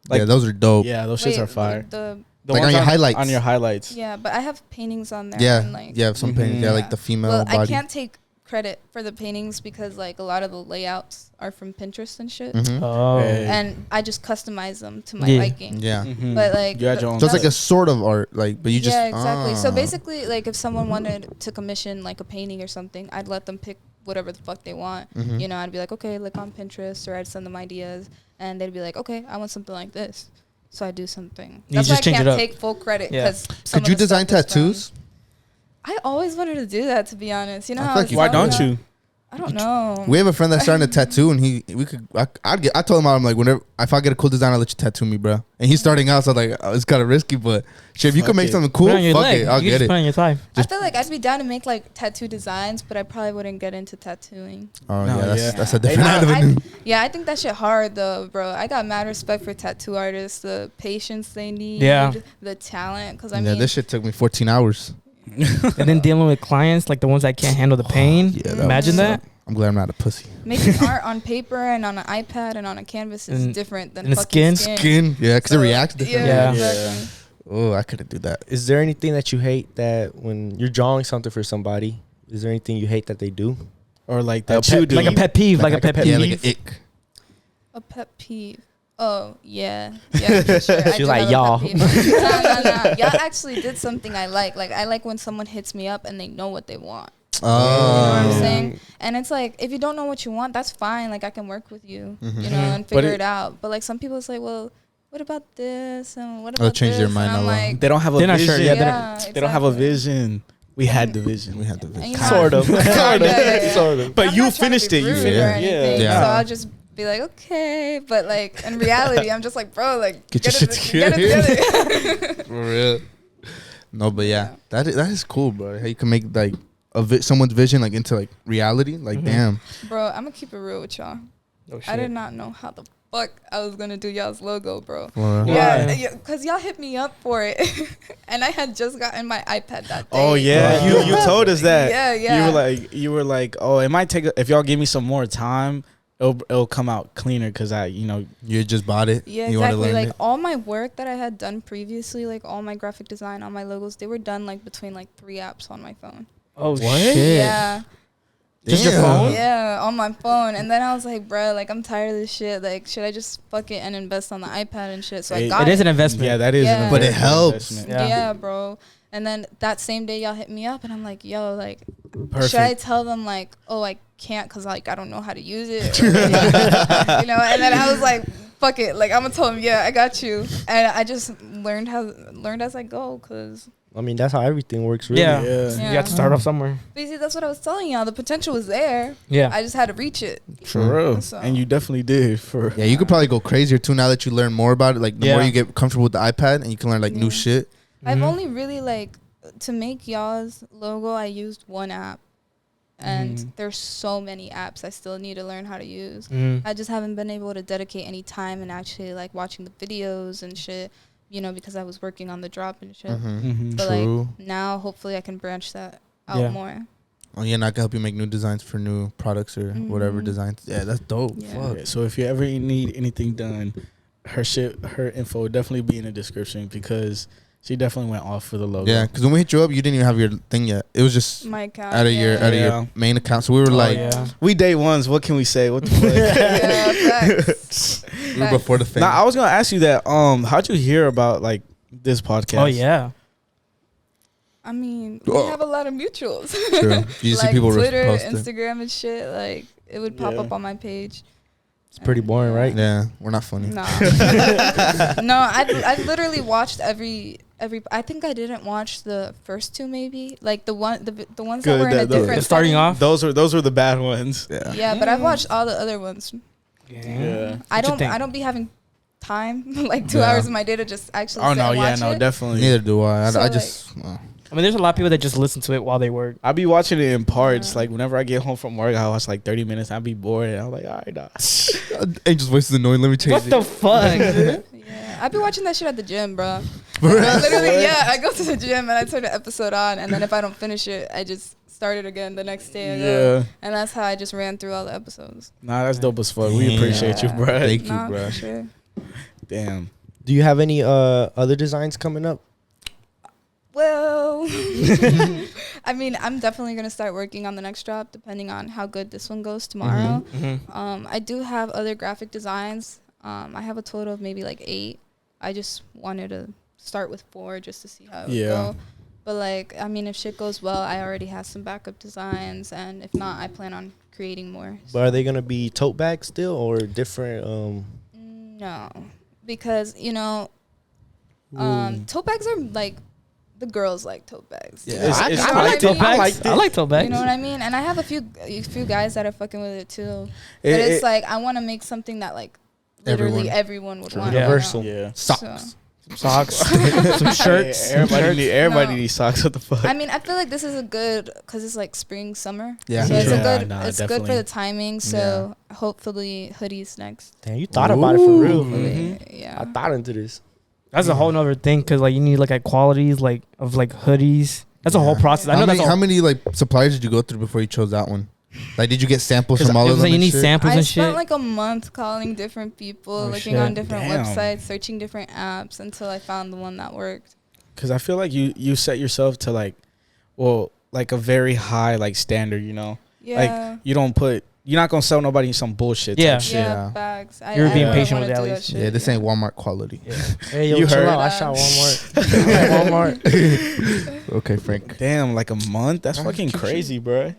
Like yeah, those are dope. yeah, those shits are fire. The Like on ones your highlights. On your highlights. Yeah, but I have paintings on there. Yeah, And like, yeah, some paintings. Yeah, Mhm. like the female well, body. I can't take credit for the paintings because like a lot of the layouts are from Pinterest and shit. Mhm. Oh. Hey. And I just customize them to my Yeah. liking. Yeah. Mhm. But like, you had your own So it's like a That's- sort of art, like, but you just yeah, exactly. So ah. basically, like if someone wanted to commission like a painting or something, I'd let them pick whatever the fuck they want. Mhm. You know, I'd be like, okay, look on Pinterest, or I'd send them ideas, and they'd be like, okay, I want something like this. so I do something. You That's why I just change it can't up. take full credit. Yeah. Because Could you design tattoos? I always wanted to do that, to be honest. You know I how feel I like was you Why telling don't you? I don't know. We have a friend that's starting a tattoo, and I told him, I'm like, whenever if I get a cool design, I'll let you tattoo me, bro. And he's starting out, so I was like, oh, it's kind of risky, but shit, if you could Fuck make it. something cool, Put it on your fuck leg. it, I'll You get just put it it. on your thigh. I feel like I'd be down to make like tattoo designs, but I probably wouldn't get into tattooing. Oh No, yeah, yeah. that's a Hey, different nah, avenue. I think that shit hard though, bro. I got mad respect for tattoo artists, the patience they need, Yeah. the talent. Because I Yeah, mean, this shit took me 14 hours. And then dealing with clients like the ones that can't handle the pain. Yeah, Imagine would that. suck. I'm glad I'm not a pussy. making art on paper and on an iPad and on a canvas is And- different than and fucking skin. Skin, yeah, because it reacts differently. Yeah. Exactly. Oh, I couldn't do that. Is there anything that you hate that when you're drawing something for somebody? Is there anything you hate that they do? Or like Like that you do. Like a pet peeve. Like a pet Yeah, peeve. like an ick. A pet peeve. Oh yeah, yeah, for sure. I She's do like, have a y'all. pet peeve. Nah. Y'all actually did something I like. Like I like when someone hits me up and they know what they want. You know what I'm Oh. saying? And it's like, if you don't know what you want, that's fine. Like I can work with you, Mhm. you know, and But figure it out. But like some people say, well, what about this and what They'll about change this? their mind and I'm a lot. like, They don't have a They're not vision. sure, yeah, They don't have a exactly. vision. We had the vision. We had the vision. And you know, Sort of. Yeah. Sort of. But I'm you not trying to finished be it. You rude finished or it. anything, Yeah. So I'll just be like, okay, but like in reality, I'm just like, bro, like Get your it shit together. For real. No, but yeah, that is cool, bro. How you can make like someone's vision like into like reality. Like, damn. Bro, I'm gonna keep it real with y'all. Oh, I did not know how the fuck I was gonna do y'all's logo, bro. Well, Yeah. Yeah, because y'all hit me up for it, and I had just gotten my iPad that day. Oh yeah, you told us that. Yeah. You were like, oh, it might take if y'all give me some more time, it'll come out cleaner because you just bought it. Yeah, You wanna exactly. learn Like it? all my work that I had done previously, like all my graphic design, all my logos, they were done like between like 3 apps on my phone. Oh What? shit. Yeah. Just your Damn. phone? Yeah, on my phone. And then I was like, bro, like I'm tired of this shit. Like, should I just fuck it and invest on the iPad and shit? So I It- got It is an investment. Yeah, that is. Yeah. an But it investment. helps. Yeah. Yeah, bro. And then that same day, y'all hit me up, and I'm like, yo, like, Perfect. should I tell them like, oh, I can't because like I don't know how to use it, or, you know? And then I was like, fuck it, like I'm gonna tell them, yeah, I got you. And I just learned as I go, cause I mean, that's how everything works, really. Yeah. Yeah. You have to start off somewhere. basically that's what I was telling y'all. The potential was there. Yeah. I just had to reach it. For real. So- And you definitely did. For Yeah, you could probably go crazier too now that you learn more about it. Like the Yeah. more you get comfortable with the iPad and you can learn like new Yeah. shit. I've Mhm. only really like to make y'all's logo. I used one app, and Mhm. there's so many apps I still need to learn how to use. Mhm. I just haven't been able to dedicate any time and actually like watching the videos and shit, you know, because I was working on the drop and shit. Mhm. But True. like now, hopefully, I can branch that out Yeah. more. Oh yeah, and I can help you make new designs for new products or whatever Mhm. designs. Yeah, that's dope. Yeah. Fuck. Yeah, so if you ever need anything done, her info will definitely be in the description because she definitely went off for the logo. Yeah, because when we hit you up, you didn't even have your thing yet. It was just My account. out of your Yeah. main account. So we were like, yeah. We day ones. What can we say? What the fuck? Yeah, facts. we were before the fame. Now I was gonna ask you that. How'd you hear about like this podcast? Oh yeah. I mean, we Oh. have a lot of mutuals. True. You just like see people Twitter, post it. Instagram, and shit. Like it would pop Yeah. up on my page. It's pretty boring, right? Yeah, we're not funny. No, no. I literally watched every. I think I didn't watch the first two, maybe like the ones Good, that were in a that- different. Starting setting. off. Those were the bad ones. Yeah. Yeah, but I've watched all the other ones. Yeah. I What you think? don't be having time like 2 Yeah. hours of my day to just actually. Oh sit no, and yeah, watch no, it. definitely. Neither do I. So, I like- just. I mean, there's a lot of people that just listen to it while they work. I be watching it in parts. Yeah. Like whenever I get home from work, I watch like 30 minutes. I be bored. And I'm like, all right, nah. Angel's voice is annoying. Let me change What it. the fuck? Yeah, I be watching that shit at the gym, bro. For real? Literally, yeah. I go to the gym and I turn the episode on, and then if I don't finish it, I just start it again the next day. I go. Yeah. And that's how I just ran through all the episodes. Nah, that's dope as fuck. We appreciate you, Yeah. bro. Thank you, Nah, bro. for sure. Damn. Do you have any other designs coming up? Well, I mean, I'm definitely gonna start working on the next drop, depending on how good this one goes tomorrow. Mm-hmm. I do have other graphic designs. I have a total of maybe like 8. I just wanted to start with 4 just to see how it would Yeah. go. But like, I mean, if shit goes well, I already have some backup designs, and if not, I plan on creating more. But are they gonna be tote bags still or different? No, because you know, Tote bags are like, the girls like tote bags. Yeah, I like tote bags. I like tote bags. You know what I mean? And I have a few guys that are fucking with it too. But it's like, I want to make something that like literally everyone would want. Universal. Yeah. Socks. Socks, some shirts. Everybody needs socks. What the fuck? I mean, I feel like this is a good, because it's like spring, summer. Yeah. So it's Yeah, a good. nah, it's definitely. good for the timing. So hopefully hoodies next. Damn, you thought about it for real. Hopefully, yeah. I thought into this. That's a whole nother thing because like you need to look at qualities like of like hoodies. That's a whole process. I know How many like suppliers did you go through before you chose that one? Like, did you get samples from all of them? You need shit? samples I and spent shit. like a month calling different people, looking on different websites, searching different apps until I found the one that worked. Because I feel like you set yourself to like, well, like a very high like standard, you know? Yeah. Like you're not gonna sell nobody some bullshit. Yeah. Type shit. Yeah, bags. You're being don't patient wanna with it at do that least. shit, Yeah, this ain't Walmart quality. Yeah. Hey, yo, You chill heard out. I that. shot Walmart. Walmart. Okay, Frank. Damn, like a month? That's fucking crazy, bro.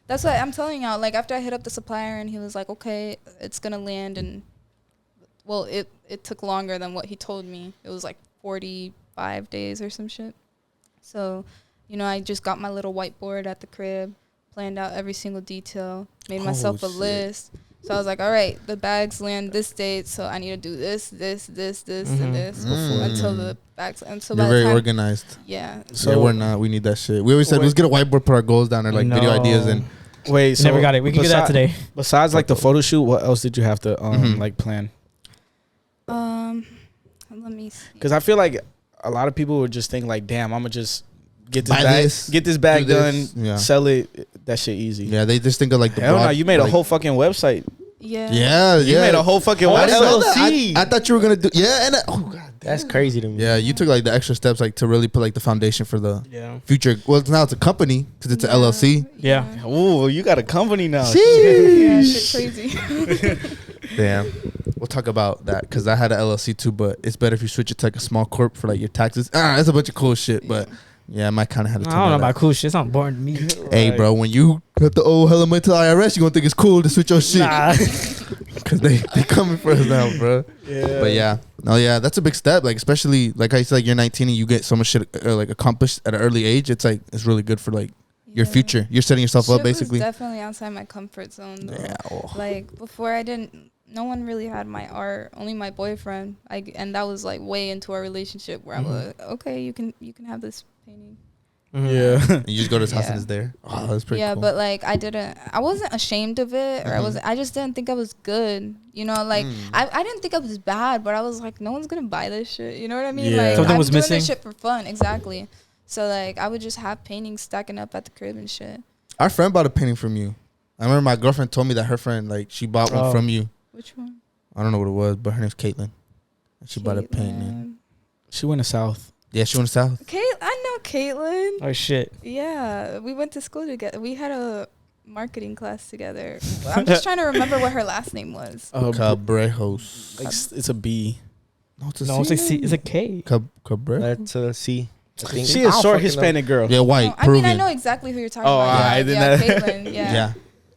That's what I'm telling y'all. Like, after I hit up the supplier and he was like, okay, it's going to land. And, well, it took longer than what he told me. It was like 45 days or some shit. So, you know, I just got my little whiteboard at the crib, planned out every single detail, made myself a list. So I was like, all right, the bags land this date, so I need to do this, and this until the bags. Until You're by the very time, organized. yeah. So we're not. We need that shit. We always said let's get a whiteboard, put our goals down there, like video ideas, and Wait, so Never got it. We can do that today. Besides like the photo shoot, what else did you have to like plan? Let me see. Because I feel like a lot of people would just think like, damn, I'm gonna just get Buy this bag do done, this. sell it. That shit easy. yeah, they just think of like the. Hell no, broad, you made a like- whole fucking website. Yeah. You made a whole fucking I website. saw that. LLC. I thought you were gonna do. Yeah, and oh god. That's crazy to me. Yeah, you took like the extra steps like to really put like the foundation for the future. Well, now it's a company because it's an LLC. Yeah. Ooh, you got a company now. Yeah, shit crazy. Damn. We'll talk about that because I had an LLC too, but it's better if you switch it to like a small corp for like your taxes. That's a bunch of cool shit, but yeah, I might kind of have to. I don't know about cool shit. It's not boring to me. Hey, bro, when you have to owe hella money to the IRS, you gonna think it's cool to switch your shit Nah. because they coming for us now, bro. Yeah. But yeah, no, yeah, that's a big step. Like especially like I said, like you're 19 and you get so much shit like accomplished at an early age. It's like it's really good for like your future. You're setting yourself up basically. Was definitely outside my comfort zone though. Yeah. Like before, no one really had my art. Only my boyfriend. And that was like way into our relationship where I was like, okay, you can have this painting. Yeah. And you just go to his house and it's there. Oh, that's pretty cool. But like I wasn't ashamed of it, or I just didn't think I was good. You know, like I didn't think I was bad, but I was like, no one's gonna buy this shit. You know what I mean? Yeah. Like Something I'm was doing missing. this shit for fun, exactly. So like I would just have paintings stacking up at the crib and shit. Our friend bought a painting from you. I remember my girlfriend told me that her friend like she bought one from you. Which one? I don't know what it was, but her name's Caitlin. And she bought a painting. She went to South. Yeah, she went south. I know Caitlin. Oh shit. Yeah, we went to school together. We had a marketing class together. I'm just trying to remember what her last name was. Cabrejos. Like, it's a B. No, it's a No, it's like C. It's a K. Cabre. That's a C. I think. She I is don't short fucking Hispanic girl. Yeah, white. I mean, I Peruvian. know exactly who you're talking Oh, about. alright, then Yeah, that- Caitlin. Yeah.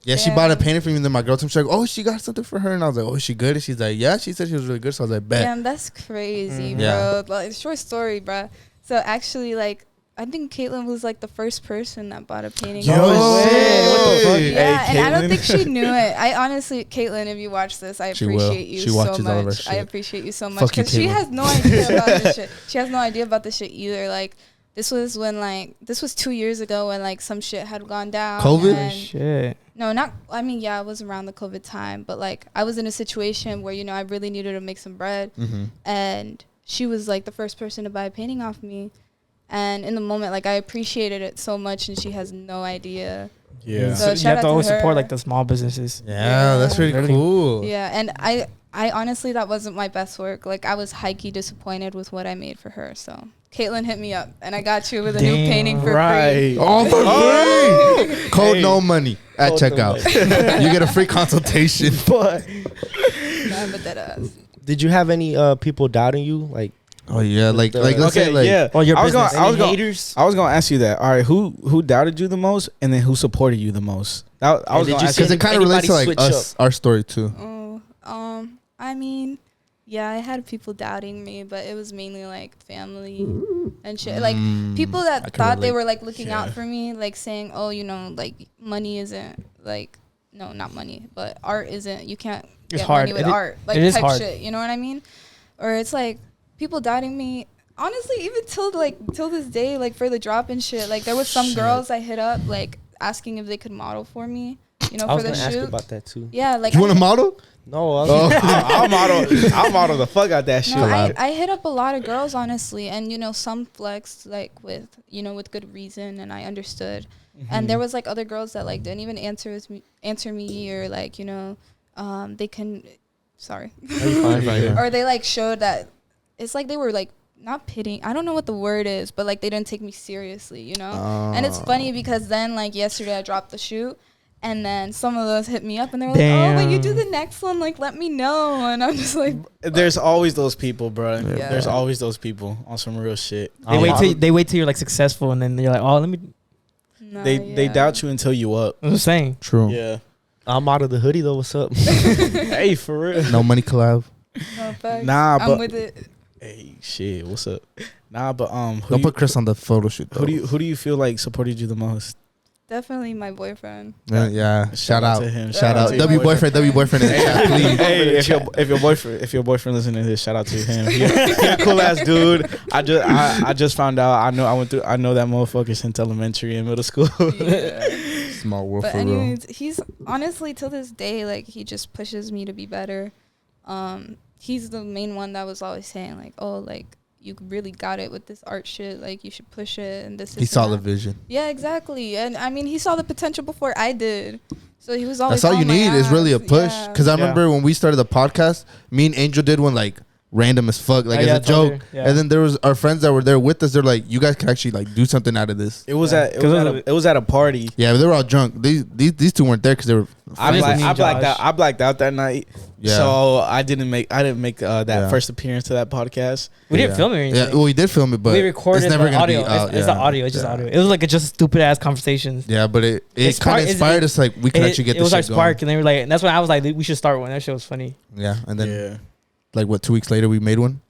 Yeah, she Yeah. bought a painting from me. And then my girl told me, she's like, oh, she got something for her. And I was like, oh, is she good? And she's like, yeah. She said she was really good. So I was like, bet. Damn, that's crazy, bro. Yeah. Like, short story, bro. So actually, like, I think Caitlin was like the first person that bought a painting. Yo, shit. what the fuck? Yeah, Hey, and I don't Caitlin. think she knew it. I honestly, Caitlin, if you watch this, I She will. appreciate you She so watches all of our much. I shit. appreciate you so much Fuck you, because she Caitlin. has no idea about this shit. She has no idea about this shit either. Like, this was when this was 2 years ago when like some shit had gone down. COVID? and- Shit. No, not. I mean, yeah, it was around the COVID time, but like I was in a situation where I really needed to make some bread, and she was like the first person to buy a painting off me. And in the moment, like I appreciated it so much, and she has no idea. Yeah. So you shout have out to to always her. support like the small businesses. Yeah, that's pretty Really? cool. Yeah, and I honestly that wasn't my best work. Like I was hikey disappointed with what I made for her. So Caitlin hit me up, and I got you with a new painting for free. Right. Oh, for free. Code Hey. no money at Code no checkout. You get a free consultation. But Nah, but that ass. did you have any people doubting you? Like, Oh yeah, like let's Okay, say like yeah. Oh, your I was business. gonna, I was any gonna, haters? I was gonna ask you that. All right, who doubted you the most, and then who supported you the most? I was did gonna you ask see because it kind of relates to like Anybody switch us, our story too. Oh, I mean, Yeah, I had people doubting me, but it was mainly like family and shit. Like people that thought they were like looking out for me, like saying, "Oh, you know, like money isn't like no, not money, but art isn't. You can't get money with art, like type hard shit." You know what I mean? Or it's like people doubting me. Honestly, even till this day, like for the drop and shit, like there was some girls I hit up like asking if they could model for me. You know, for the shoot. I was gonna ask you about that too. Yeah, like you want to model? No, I'll model the fuck out that shit. No, I hit up a lot of girls, honestly, and you know, some flexed like with good reason, and I understood. And there was like other girls that like didn't even answer me, or like they can, sorry, or they like showed that it's like they were like not pitying. I don't know what the word is, but like they didn't take me seriously, you know. And it's funny because then like yesterday I dropped the shoot. And then some of those hit me up and they were like, "Oh, when you do the next one, like, let me know." And I'm just like, there's always those people, bro. Yeah. There's always those people on some real shit. They wait till you're like successful, and then you're like, "Oh, let me." They doubt you until you up. I'm just saying. True. Yeah. I'm out of the hoodie though. What's up? Hey, for real. No money collab. No facts. Nah, but I'm with it. Hey, shit. What's up? Nah, but don't put Chris on the photo shoot though. Who do you feel like supported you the most? Definitely my boyfriend. Yeah. Shout out to him. Shout out. W boyfriend in the chat, please. Hey, if your boyfriend listening to this, shout out to him. He a cool ass dude. I just found out. I know that motherfucker since elementary and middle school. Yeah. Small world. But for anyways, real. he's honestly till this day like he just pushes me to be better. He's the main one that was always saying like, "Oh, like you really got it with this art shit. Like you should push it." And this. He saw the vision. Yeah, exactly. And I mean, he saw the potential before I did. So he was always. That's all you need is really a push. Because I remember when we started the podcast, me and Angel did one like random as fuck, like as a joke. Yeah. And then there was our friends that were there with us. They're like, "You guys can actually like do something out of this." It was at a party. Yeah, but they were all drunk. These two weren't there because they were. I blacked out that night. Yeah. So I didn't make that first appearance to that podcast. We didn't film it or anything. Yeah, well, we did film it, but we recorded it's never the audio. Be it's the audio. It's just audio. It was like just stupid ass conversations. Yeah, but it kind of inspired us. Like we could actually get. It was our spark, and they were like, and that's when I was like, we should start one. That shit was funny. Yeah, and then like 2 weeks later we made one,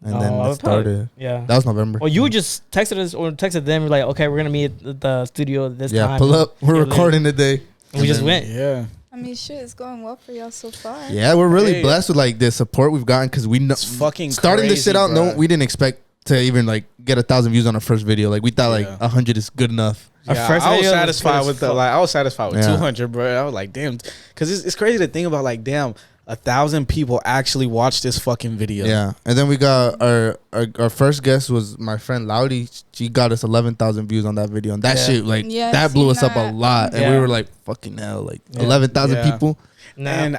and then it started. Yeah, that was November. Well, you just texted us or texted them. We're like, okay, we're gonna meet at the studio this time. Yeah, pull up. We're recording today. We just went. Yeah. I mean, shit, it's going well for y'all so far. Yeah, we're really blessed with like the support we've gotten because we know fucking starting crazy, this shit out. Bro. No, we didn't expect to even like get 1,000 views on our first video. Like we thought like 100 is good enough. Yeah, I was satisfied with 200, bro. I was like, damn, because it's crazy to think about. Like, damn, 1,000 people actually watched this fucking video. Yeah, and then we got our first guest was my friend Loudy. She got us 11,000 views on that video, and that shit like that blew us up a lot. And we were like, fucking hell, like 11,000 people. And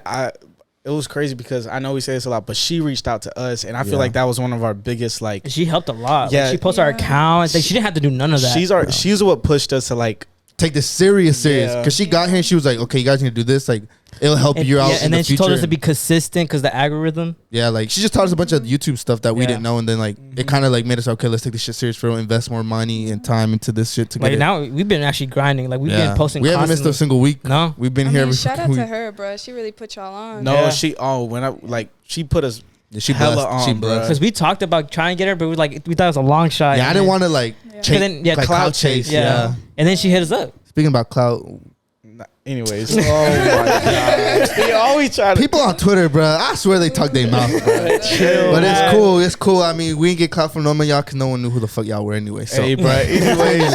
it was crazy because I know we say this a lot, but she reached out to us, and I feel like that was one of our biggest like. She helped a lot. Yeah, like, she posted our account. Like, she didn't have to do none of that. She's what pushed us to like take this serious because she got here and she was like, okay, you guys need to do this, like it'll help you out in and the then future. She told us to be consistent because the algorithm. Yeah, like she just taught us a bunch of YouTube stuff that we didn't know, and then like it kind of like made us okay, let's take this shit serious for real, invest more money and time into this shit to get it. Now we've been actually grinding, like we've been posting. We haven't missed a single week. No, we've been here. Shout out to her, bro. She really put y'all on. No, she put us. She hella on, bro. Because we talked about trying to get her, but we thought it was a long shot. Yeah, I didn't want to like clout chase. Yeah, and then she hit us up. Speaking about clout. Anyways, oh my god, they always try to. People on Twitter, bro. I swear they talk their mouth, bro. Chill, but it's cool. It's cool. I mean, we didn't get clout from no man, y'all, because no one knew who the fuck y'all were anyway. So. Hey, bro. Anyways,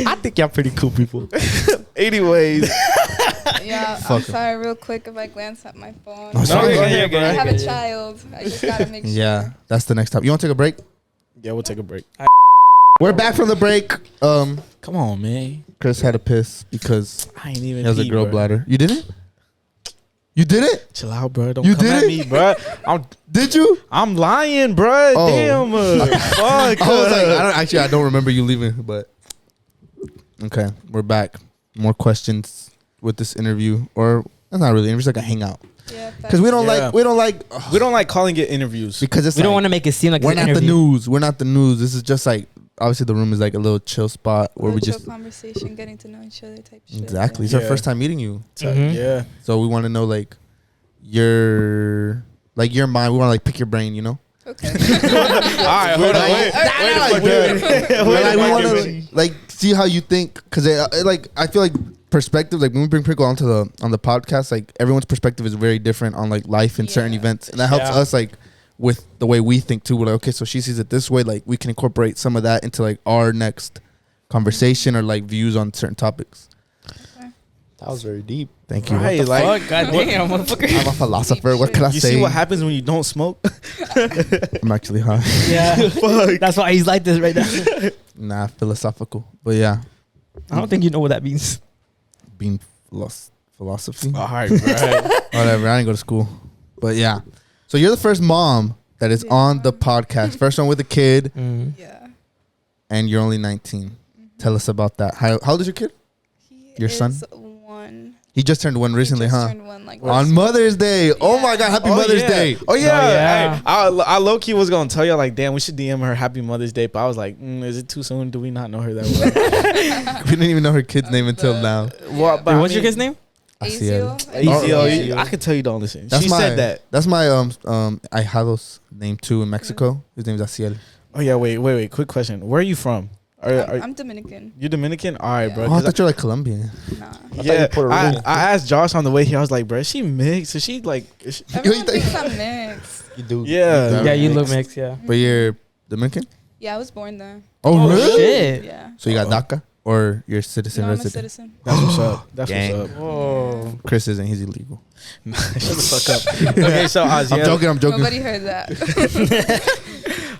I think y'all pretty cool people. Anyways. Yeah, I'm sorry, real quick if I glance at my phone. No, go ahead, bro. I have a child. I just gotta make sure. Yeah, that's the next topic. You want to take a break? Yeah, we'll take a break. We're back from the break. Come on, man. Chris had a piss because I ain't even. He has a girl bladder. You didn't? You did it? Chill out, bro. Don't come at me, bro. Did you? I'm lying, bro. Oh. Damn. Fuck. I was like, I don't remember you leaving, but okay, we're back. More questions with this interview, or that's not really an interview. It's like a hangout. Yeah, because we don't like calling it interviews because we don't want to make it seem like we're not the news. We're not the news. This is just like obviously the room is like a little chill spot where we just conversation, getting to know each other type shit. Exactly. It's our first time meeting you. Yeah. So we want to know like your like your mind. We want to like pick your brain, you know. Okay. All right, hold on. We want to like see how you think, because like I feel like perspective, like when we bring people onto the podcast, like everyone's perspective is very different on like life and certain events, and that helps us like with the way we think too. We're like, okay, so she sees it this way, like we can incorporate some of that into like our next conversation or like views on certain topics. That was very deep. Thank you. Right, like, goddamn, motherfucker. I'm a philosopher. What can I you say? see what happens when you don't smoke? I'm actually high. Yeah, fuck. That's why he's like this right now. Nah, philosophical. But yeah, I don't think you know what that means. being philosophy. All right, right. Whatever. I didn't go to school. But yeah. So you're the first mom that is on the podcast. First one with a kid, Yeah. and you're only 19. Tell us about that. How old is your kid? Your son? 1. He just turned 1 recently, He just huh? turned 1 like On last Mother's Day. Oh my God. Happy Mother's Day. Oh yeah. yeah. Hey, I low key was gonna tell you like, damn, we should DM her Happy Mother's Day, but I was like, is it too soon? Do we not know her that well? We didn't even know her kid's name until now. Well, Wait, what's your kid's name? Asiel. Easy. I could tell you don't listen. She said that. That's my ahijado's name too in Mexico. His name is Asiel. Oh yeah. Wait. Quick question. Where are you from? I'm Dominican. You Dominican? All right, bro. Oh, I thought you were like Colombian. Nah. Yeah, I asked Josh on the way here. I was like, bro, is she mixed? Is she like? Everyone thinks I'm mixed. You do. Yeah. Yeah, you look mixed. Yeah. But you're Dominican? Yeah, I was born there. Oh, really? Shit. Yeah. So you got DACA or you're citizen No, I'm a resident? citizen. That's what's up. That's Gang. what's up. Oh. Chris isn't. He's illegal. Shut the fuck up. Okay, so Aziel, I'm joking. Nobody heard that.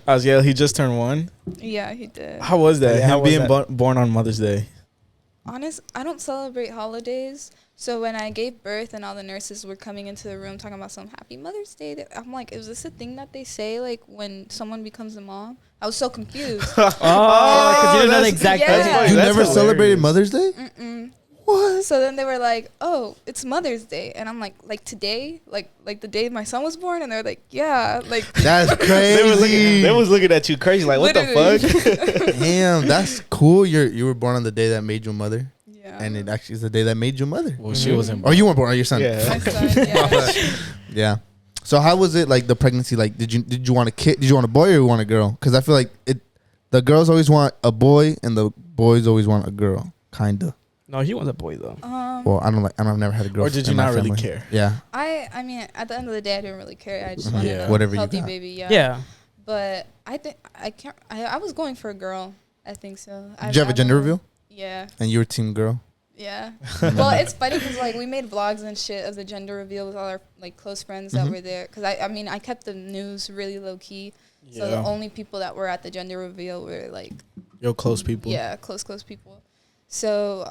Aziel, he just turned 1. Yeah, he did. How was that? Yeah, how Him was being that? born on Mother's Day. Honest, I don't celebrate holidays. So when I gave birth and all the nurses were coming into the room talking about some Happy Mother's Day, I'm like, is this a thing that they say like when someone becomes a mom? I was so confused. Oh, because you didn't know the exact yeah. day. You That's never hilarious. celebrated Mother's Day? Mm-mm. What? So then they were like, "Oh, it's Mother's Day," and I'm like today, like the day my son was born, and they're like, "Yeah, like." That's crazy. They was looking at you crazy like, what the Literally. fuck? Damn, that's cool. You were born on the day that made you a mother, Yeah. and it actually is the day that made you a mother. Well, she wasn't. Or you weren't born. Or your son. Yeah. My son, yeah. Yeah. So how was it like the pregnancy? Like, did you want a kid? Did you want a boy or you want a girl? Because I feel like the girls always want a boy and the boys always want a girl. Kinda. No, he was a boy though. Well, I've never had a girl. Or did you in my not really family. care? Yeah. I mean, at the end of the day, I didn't really care. I just Mhm. wanted Yeah. a Whatever you healthy got. baby. Yeah. Yeah. But I think I can't. I was going for a girl. I think so. Did you have a gender reveal? Yeah. And you were team girl. Yeah. Well, it's funny because like we made vlogs and shit of the gender reveal with all our like close friends that Mhm. were there. Because I mean, I kept the news really low key. So the only people that were at the gender reveal were like Yo, close people. yeah, close people. So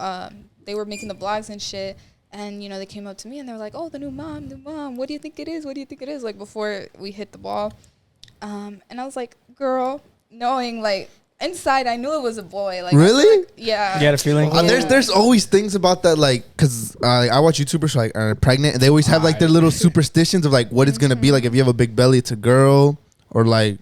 they were making the vlogs and shit. And, you know, they came up to me and they were like, oh, the new mom. What do you think it is? Like, before we hit the ball. And I was like, girl, knowing, like, inside I knew it was a boy. Like, Really? Yeah. You had a feeling? There's always things about that, like, because I watch YouTubers who, like, are pregnant, and they always have, like, their little superstitions of, like, what it's going to be. Like, if you have a big belly, it's a girl. Or, like,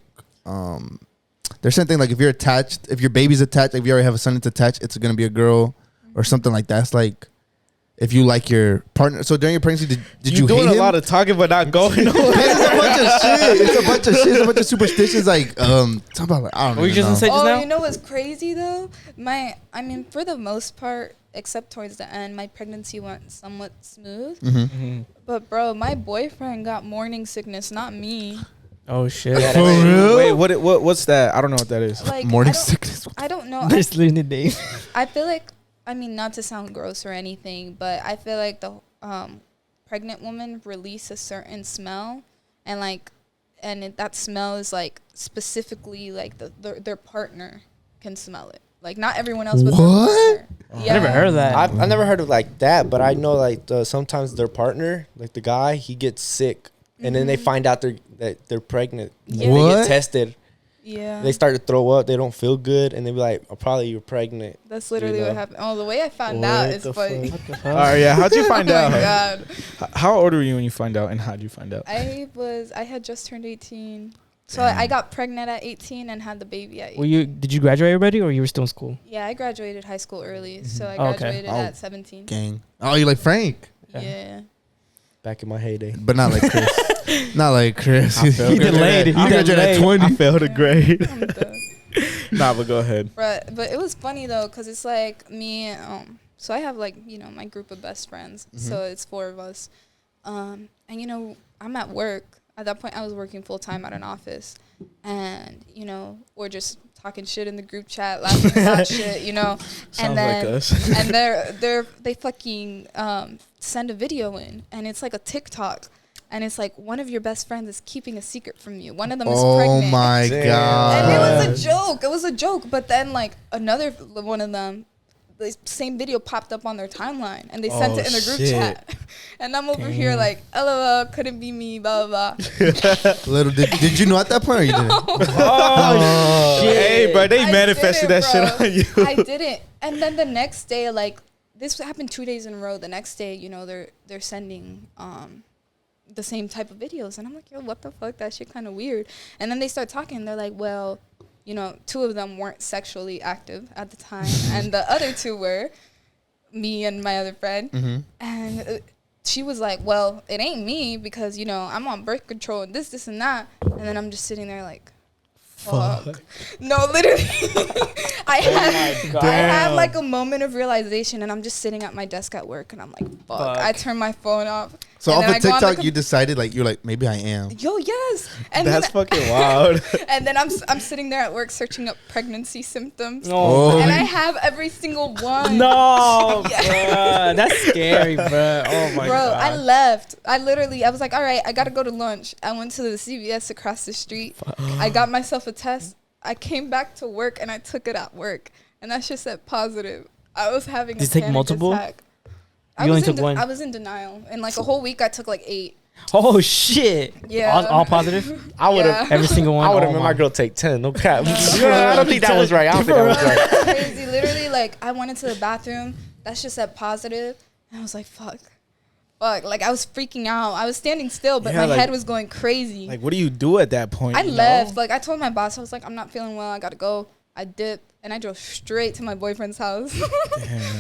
there's something, like, if you're attached, if your baby's attached, like, if you already have a son that's attached, it's going to be a girl. Or something like that. It's like, if you like your partner. So during your pregnancy, did you hate doing him? a lot of talking but not going nowhere. It's a bunch of shit. It's a bunch of shit. It's a bunch of superstitions. Like, something about, like, I don't know. What you just said just now? You know what's crazy, though? I mean, for the most part, except towards the end, my pregnancy went somewhat smooth. Mm-hmm. But, bro, my boyfriend got morning sickness, not me. Oh shit. For real? Wait, what's that? I don't know what that is. Like, Morning I don't- sickness. I don't know. This literally day. I feel like, I mean, not to sound gross or anything, but I feel like the pregnant woman release a certain smell, and like, that smell is like specifically like their partner can smell it. Like not everyone else, but What? their partner. I never heard of that. I've never heard of like that, but I know like sometimes their partner, like the guy, he gets sick, and then they find out that they're pregnant. Yeah. And they What? get tested. Yeah, They start to throw up. They don't feel good, and they be like, oh, "Probably you're pregnant." that's literally you know. what happened. Oh, the way I found out is funny. All right, yeah. How'd you find Oh out? my god, How old were you when you find out, and how'd you find out? I had just turned 18, so I got pregnant at 18 and had the baby at 18. Did you graduate already, or you were still in school? Yeah, I graduated high school early, so I Oh, okay. graduated Oh. at 17. Gang. Oh, you like Frank? Yeah. back in my heyday. But not like Chris. Not like Chris. I felt He delayed. He graduated at delayed. 20. I failed a grade. I'm done. Nah, but go ahead. But it was funny though, cause it's like me. So I have like my group of best friends. So it's 4 of us. And I'm at work. At that point, I was working full time at an office, and we're just talking shit in the group chat, laughing about shit, Sounds and then like us. and they fucking send a video in, and it's like a TikTok. And it's like one of your best friends is keeping a secret from you. One of them is pregnant. Oh my Damn. god! And it was a joke. It was a joke. But then like another one of them, the same video popped up on their timeline, and they sent it in the group chat. And I'm over here like, LOL, couldn't be me, blah blah blah. Little did you know at that point or you didn't? Oh, shit. Hey, bro, they I manifested didn't, that bro. shit on you. I didn't. And then the next day, like this happened 2 days in a row. The next day, they're sending the same type of videos, and I'm like, yo, what the fuck? That shit kind of weird. And then they start talking. They're like, well, 2 of them weren't sexually active at the time, and the other 2 were, me and my other friend. And she was like, well, it ain't me because I'm on birth control and this and that. And then I'm just sitting there like, fuck. No, literally. I had like a moment of realization, and I'm just sitting at my desk at work, and I'm like, fuck. I turned my phone off. So and off then of I go on TikTok, you decided you're like, maybe I am. Yo, yes. And That's then, fucking wild. and then I'm sitting there at work searching up pregnancy symptoms. Oh. And I have every single one. No, bro. That's scary, bro. Oh my Bro, god. I left. I was like, all right, I got to go to lunch. I went to the CVS across the street. I got myself a test. I came back to work, and I took it at work. And that shit said positive. I was having Did you a take panic multiple? attack. You only took one? I was in denial. In like a whole week, I took like 8. Oh shit. Yeah. All positive. I would have. Every single one. I would have Oh, made my my girl take 10. No cap. I don't think that was right. I don't think that was right. Crazy. Literally, like, I went into the bathroom. That shit said positive. And I was like, fuck. Like, I was freaking out. I was standing still, but Yeah, my head was going crazy. Like, what do you do at that point? I left. Like, I told my boss, I was like, I'm not feeling well. I got to go. I dipped. And I drove straight to my boyfriend's house. You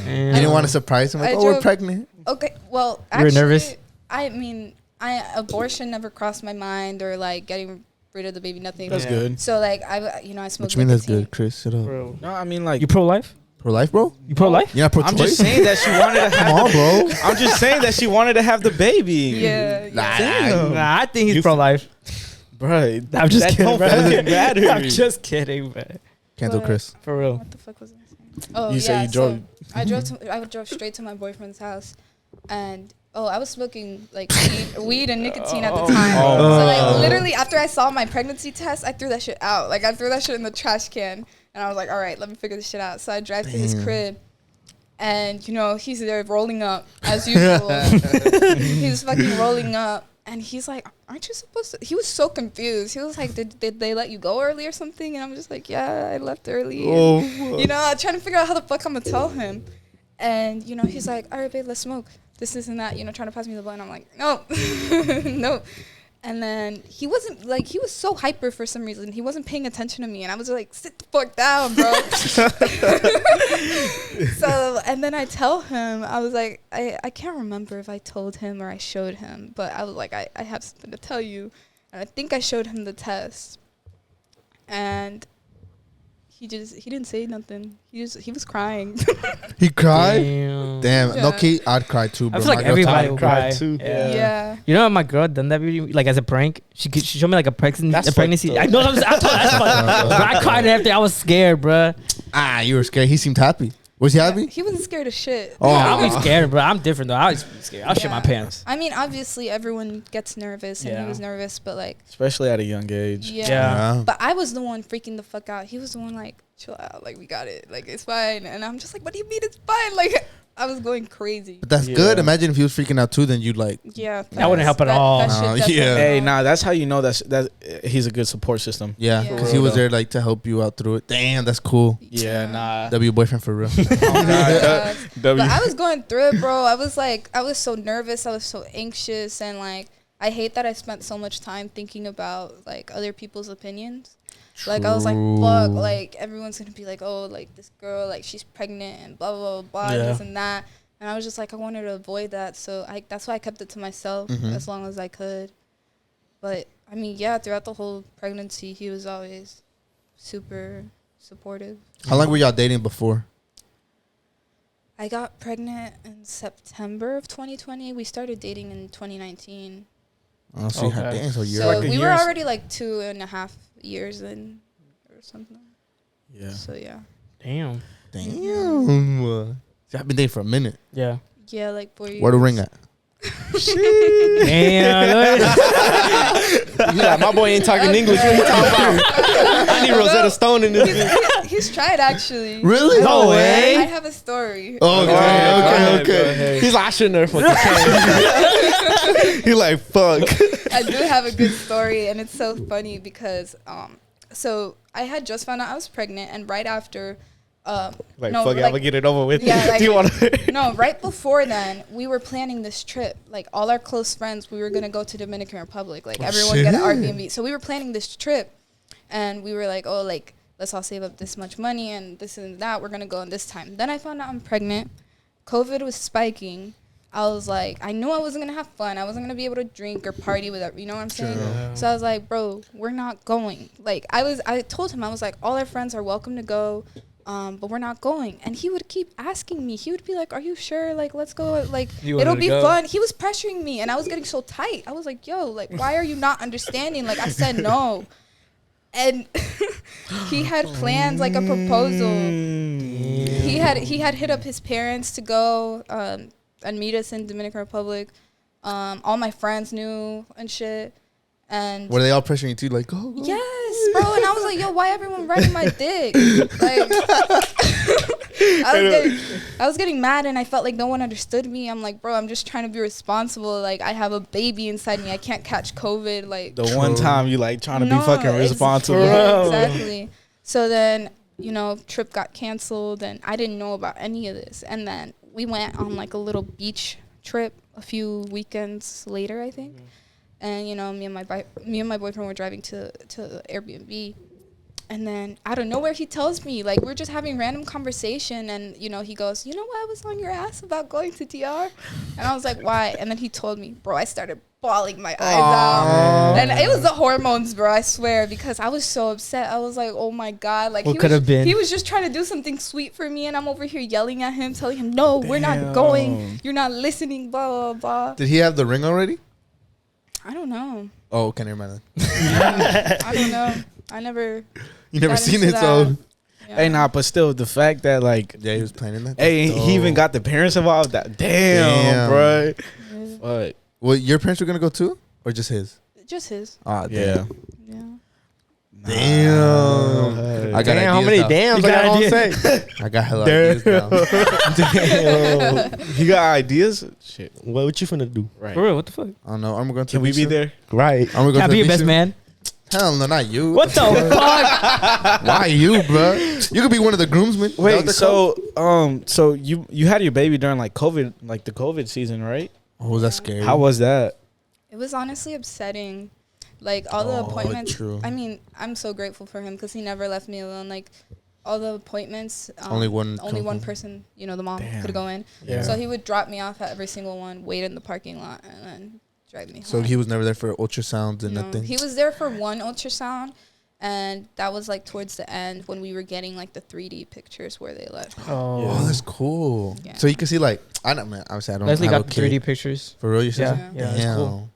didn't want to surprise him? Like, we're pregnant. Okay, well, You were actually, nervous? I mean, abortion never crossed my mind, or like getting rid of the baby, nothing. That's good. So like I smoked. What you mean that's nicotine. good, Chris? Shut up. Bro. No, I mean, like, You pro-life? Pro-life, bro? You pro-life? You're not pro-choice? I'm just saying that she wanted to have. Come on, bro. I'm just saying that she wanted to have the baby. Yeah. Damn. Nah, I think he's pro-life. Bro, I'm just that kidding, don't bro. fucking matter. I'm just kidding, man. Cancel What? Chris. For real. What the fuck was I saying? Oh, You yeah, say you drove. So I drove straight to my boyfriend's house, and I was smoking like weed and nicotine at the time. Oh. So like literally after I saw my pregnancy test, I threw that shit out. Like I threw that shit in the trash can, and I was like, all right, let me figure this shit out. So I drive to his crib, and he's there rolling up as usual. He was fucking rolling up. And he's like, aren't you supposed to? He was so confused. He was like, did they let you go early or something? And I'm just like, yeah, I left early. Oh, And, I'm trying to figure out how the fuck I'm going to tell him. And, he's like, all right, babe, let's smoke. This and that, trying to pass me the blunt. I'm like, no, no. And then he wasn't, like, he was so hyper for some reason. He wasn't paying attention to me. And I was like, sit the fuck down, bro. So, and then I tell him, I was like, I can't remember if I told him or I showed him. But I was like, I have something to tell you. And I think I showed him the test. And he didn't say nothing. He was crying. He cried? Damn. Damn. Yeah. No, kid, I'd cry too, bro. I feel like My girl everybody told would me to cry too. Yeah. Yeah. My girl done that video, like as a prank. She showed me like a That's pregnancy. fucked up. I know. That's fucked. Bro, I cried and everything. I was scared, bro. You were scared. He seemed happy. Was he happy? He wasn't scared of shit. Oh. I'll be scared, bro. I'm different though. I was scared. I'll shit my Yeah. pants. I mean, obviously, everyone gets nervous, and Yeah. he was nervous, but like, Especially at a young age. yeah. Yeah. But I was the one freaking the fuck out. He was the one like, chill out, like we got it, like it's fine. And I'm just like, what do you mean it's fine? Like I was going crazy. But that's Yeah. good. Imagine if he was freaking out too, then you'd like, Yeah, That wouldn't help at all. That shit No, definitely yeah. Hey, helped. nah, that's how you know that he's a good support system. yeah, Yeah. because For he was real, there like to help you out through it. Damn, that's cool. Yeah, nah. W boyfriend for real. Yeah. W. But I was going through it, bro. I was so nervous. I was so anxious, and like I hate that I spent so much time thinking about like other people's opinions. Like I was like, fuck, like everyone's gonna be like, oh, like this girl, like she's pregnant and blah blah blah, blah Yeah. this and that. And I was just like, I wanted to avoid that. So that's why I kept it to myself as long as I could. But, I mean, yeah, throughout the whole pregnancy, he was always super supportive. How long were y'all dating before? I got pregnant in September of 2020. We started dating in 2019. Oh, so Okay. so you're So like a we year were or already like 2.5 years in or something. Yeah. So, yeah. Damn. Damn. See, I've been dating for a minute. Yeah. Yeah, like 4 years. Where the ring at? Damn. You like, my boy ain't talking English. What you talking about? I need Rosetta Stone in this. He's tried, actually. Really? No way. I have a story. Oh, Go ahead, okay. go ahead. He's like, I shouldn't have fucking came. He like, fuck. I do have a good story, and it's so funny because so I had just found out I was pregnant, and right after Like, no, fuck it, I'm gonna get it over with. Yeah, like, Do you want to? no, right before then, we were planning this trip. Like, all our close friends, we were going to go to Dominican Republic. Like, everyone get an Airbnb. So we were planning this trip, and we were like, oh, like, let's all save up this much money and this and that. We're going to go on this time. Then I found out I'm pregnant. COVID was spiking. I was like, I knew I wasn't going to have fun. I wasn't going to be able to drink or party with it. You know what I'm saying? So I was like, bro, we're not going. Like, I told him, I was like, all our friends are welcome to go. But we're not going. And he would keep asking me. He would be like, are you sure? Like, let's go. Like, it'll be fun. He was pressuring me, and I was getting so tight. I was like, yo, like, why are you not understanding? Like, I said no. And he had plans, like a proposal. He had hit up his parents to go and meet us in Dominican Republic. All my friends knew and shit. And were they all pressuring you too? Like, go. Yes, bro. And I was like, yo, why everyone riding my dick? Like, I was getting mad, and I felt like no one understood me. I'm like, bro, I'm just trying to be responsible. Like, I have a baby inside me. I can't catch COVID. Like, The one time you like trying to be fucking responsible. Yeah, exactly. So then, you know, trip got canceled, and I didn't know about any of this. And then we went on like a little beach trip a few weekends later, I think. And, you know, me and my boyfriend were driving to Airbnb. And then out of nowhere, he tells me, like, we're just having random conversation. And, you know, he goes, you know what? I was on your ass about going to DR. And I was like, why? And then he told me, bro, I started bawling my eyes out. And it was the hormones, bro, I swear, because I was so upset. I was like, oh, my God. Like, What could have been? He was just trying to do something sweet for me. And I'm over here yelling at him, telling him, no, we're not going. You're not listening, blah, blah, blah. Did he have the ring already? I don't know. Oh, okay, never mind. I don't know. I never. You never got seen into it, so. Yeah. Hey, nah, but still, the fact that, like, Yeah, he was planning that. hey, he even got the parents involved. Damn, bro. Yeah. Fuck. Well, your parents were going to go too? Or just his? Just his. Ah, Yeah. Yeah. Damn. I got Damn, how ideas many now. dams You I got got to ideas? say? I got hella ideas now. Damn. He got ideas? Shit. What you finna do? Right. For real, what the fuck? I don't know. Are we going to Can we be Vishu? there? Right. Are we going Can't to be your best Vishu? man. Hell no, not you. What the fuck? Why you, bro? You could be one of the groomsmen. Is that what Wait, they're called? so you had your baby during like COVID, like the COVID season, right? Oh, was that scary? How was that? It was honestly upsetting. Like, all the appointments. true. I mean, I'm so grateful for him because he never left me alone. Like, all the appointments. Only one person, you know, the mom Damn. could go in. Yeah. So he would drop me off at every single one, wait in the parking lot, and then drive me home. So he was never there for ultrasounds and No, nothing? he was there for one ultrasound, and that was like towards the end when we were getting like the 3D pictures where they left. Oh, that's cool. Yeah. So you can see, like, I don't, man, obviously I don't Leslie have got a the 3D kid. pictures. For real, you Yeah, said? yeah, that's cool.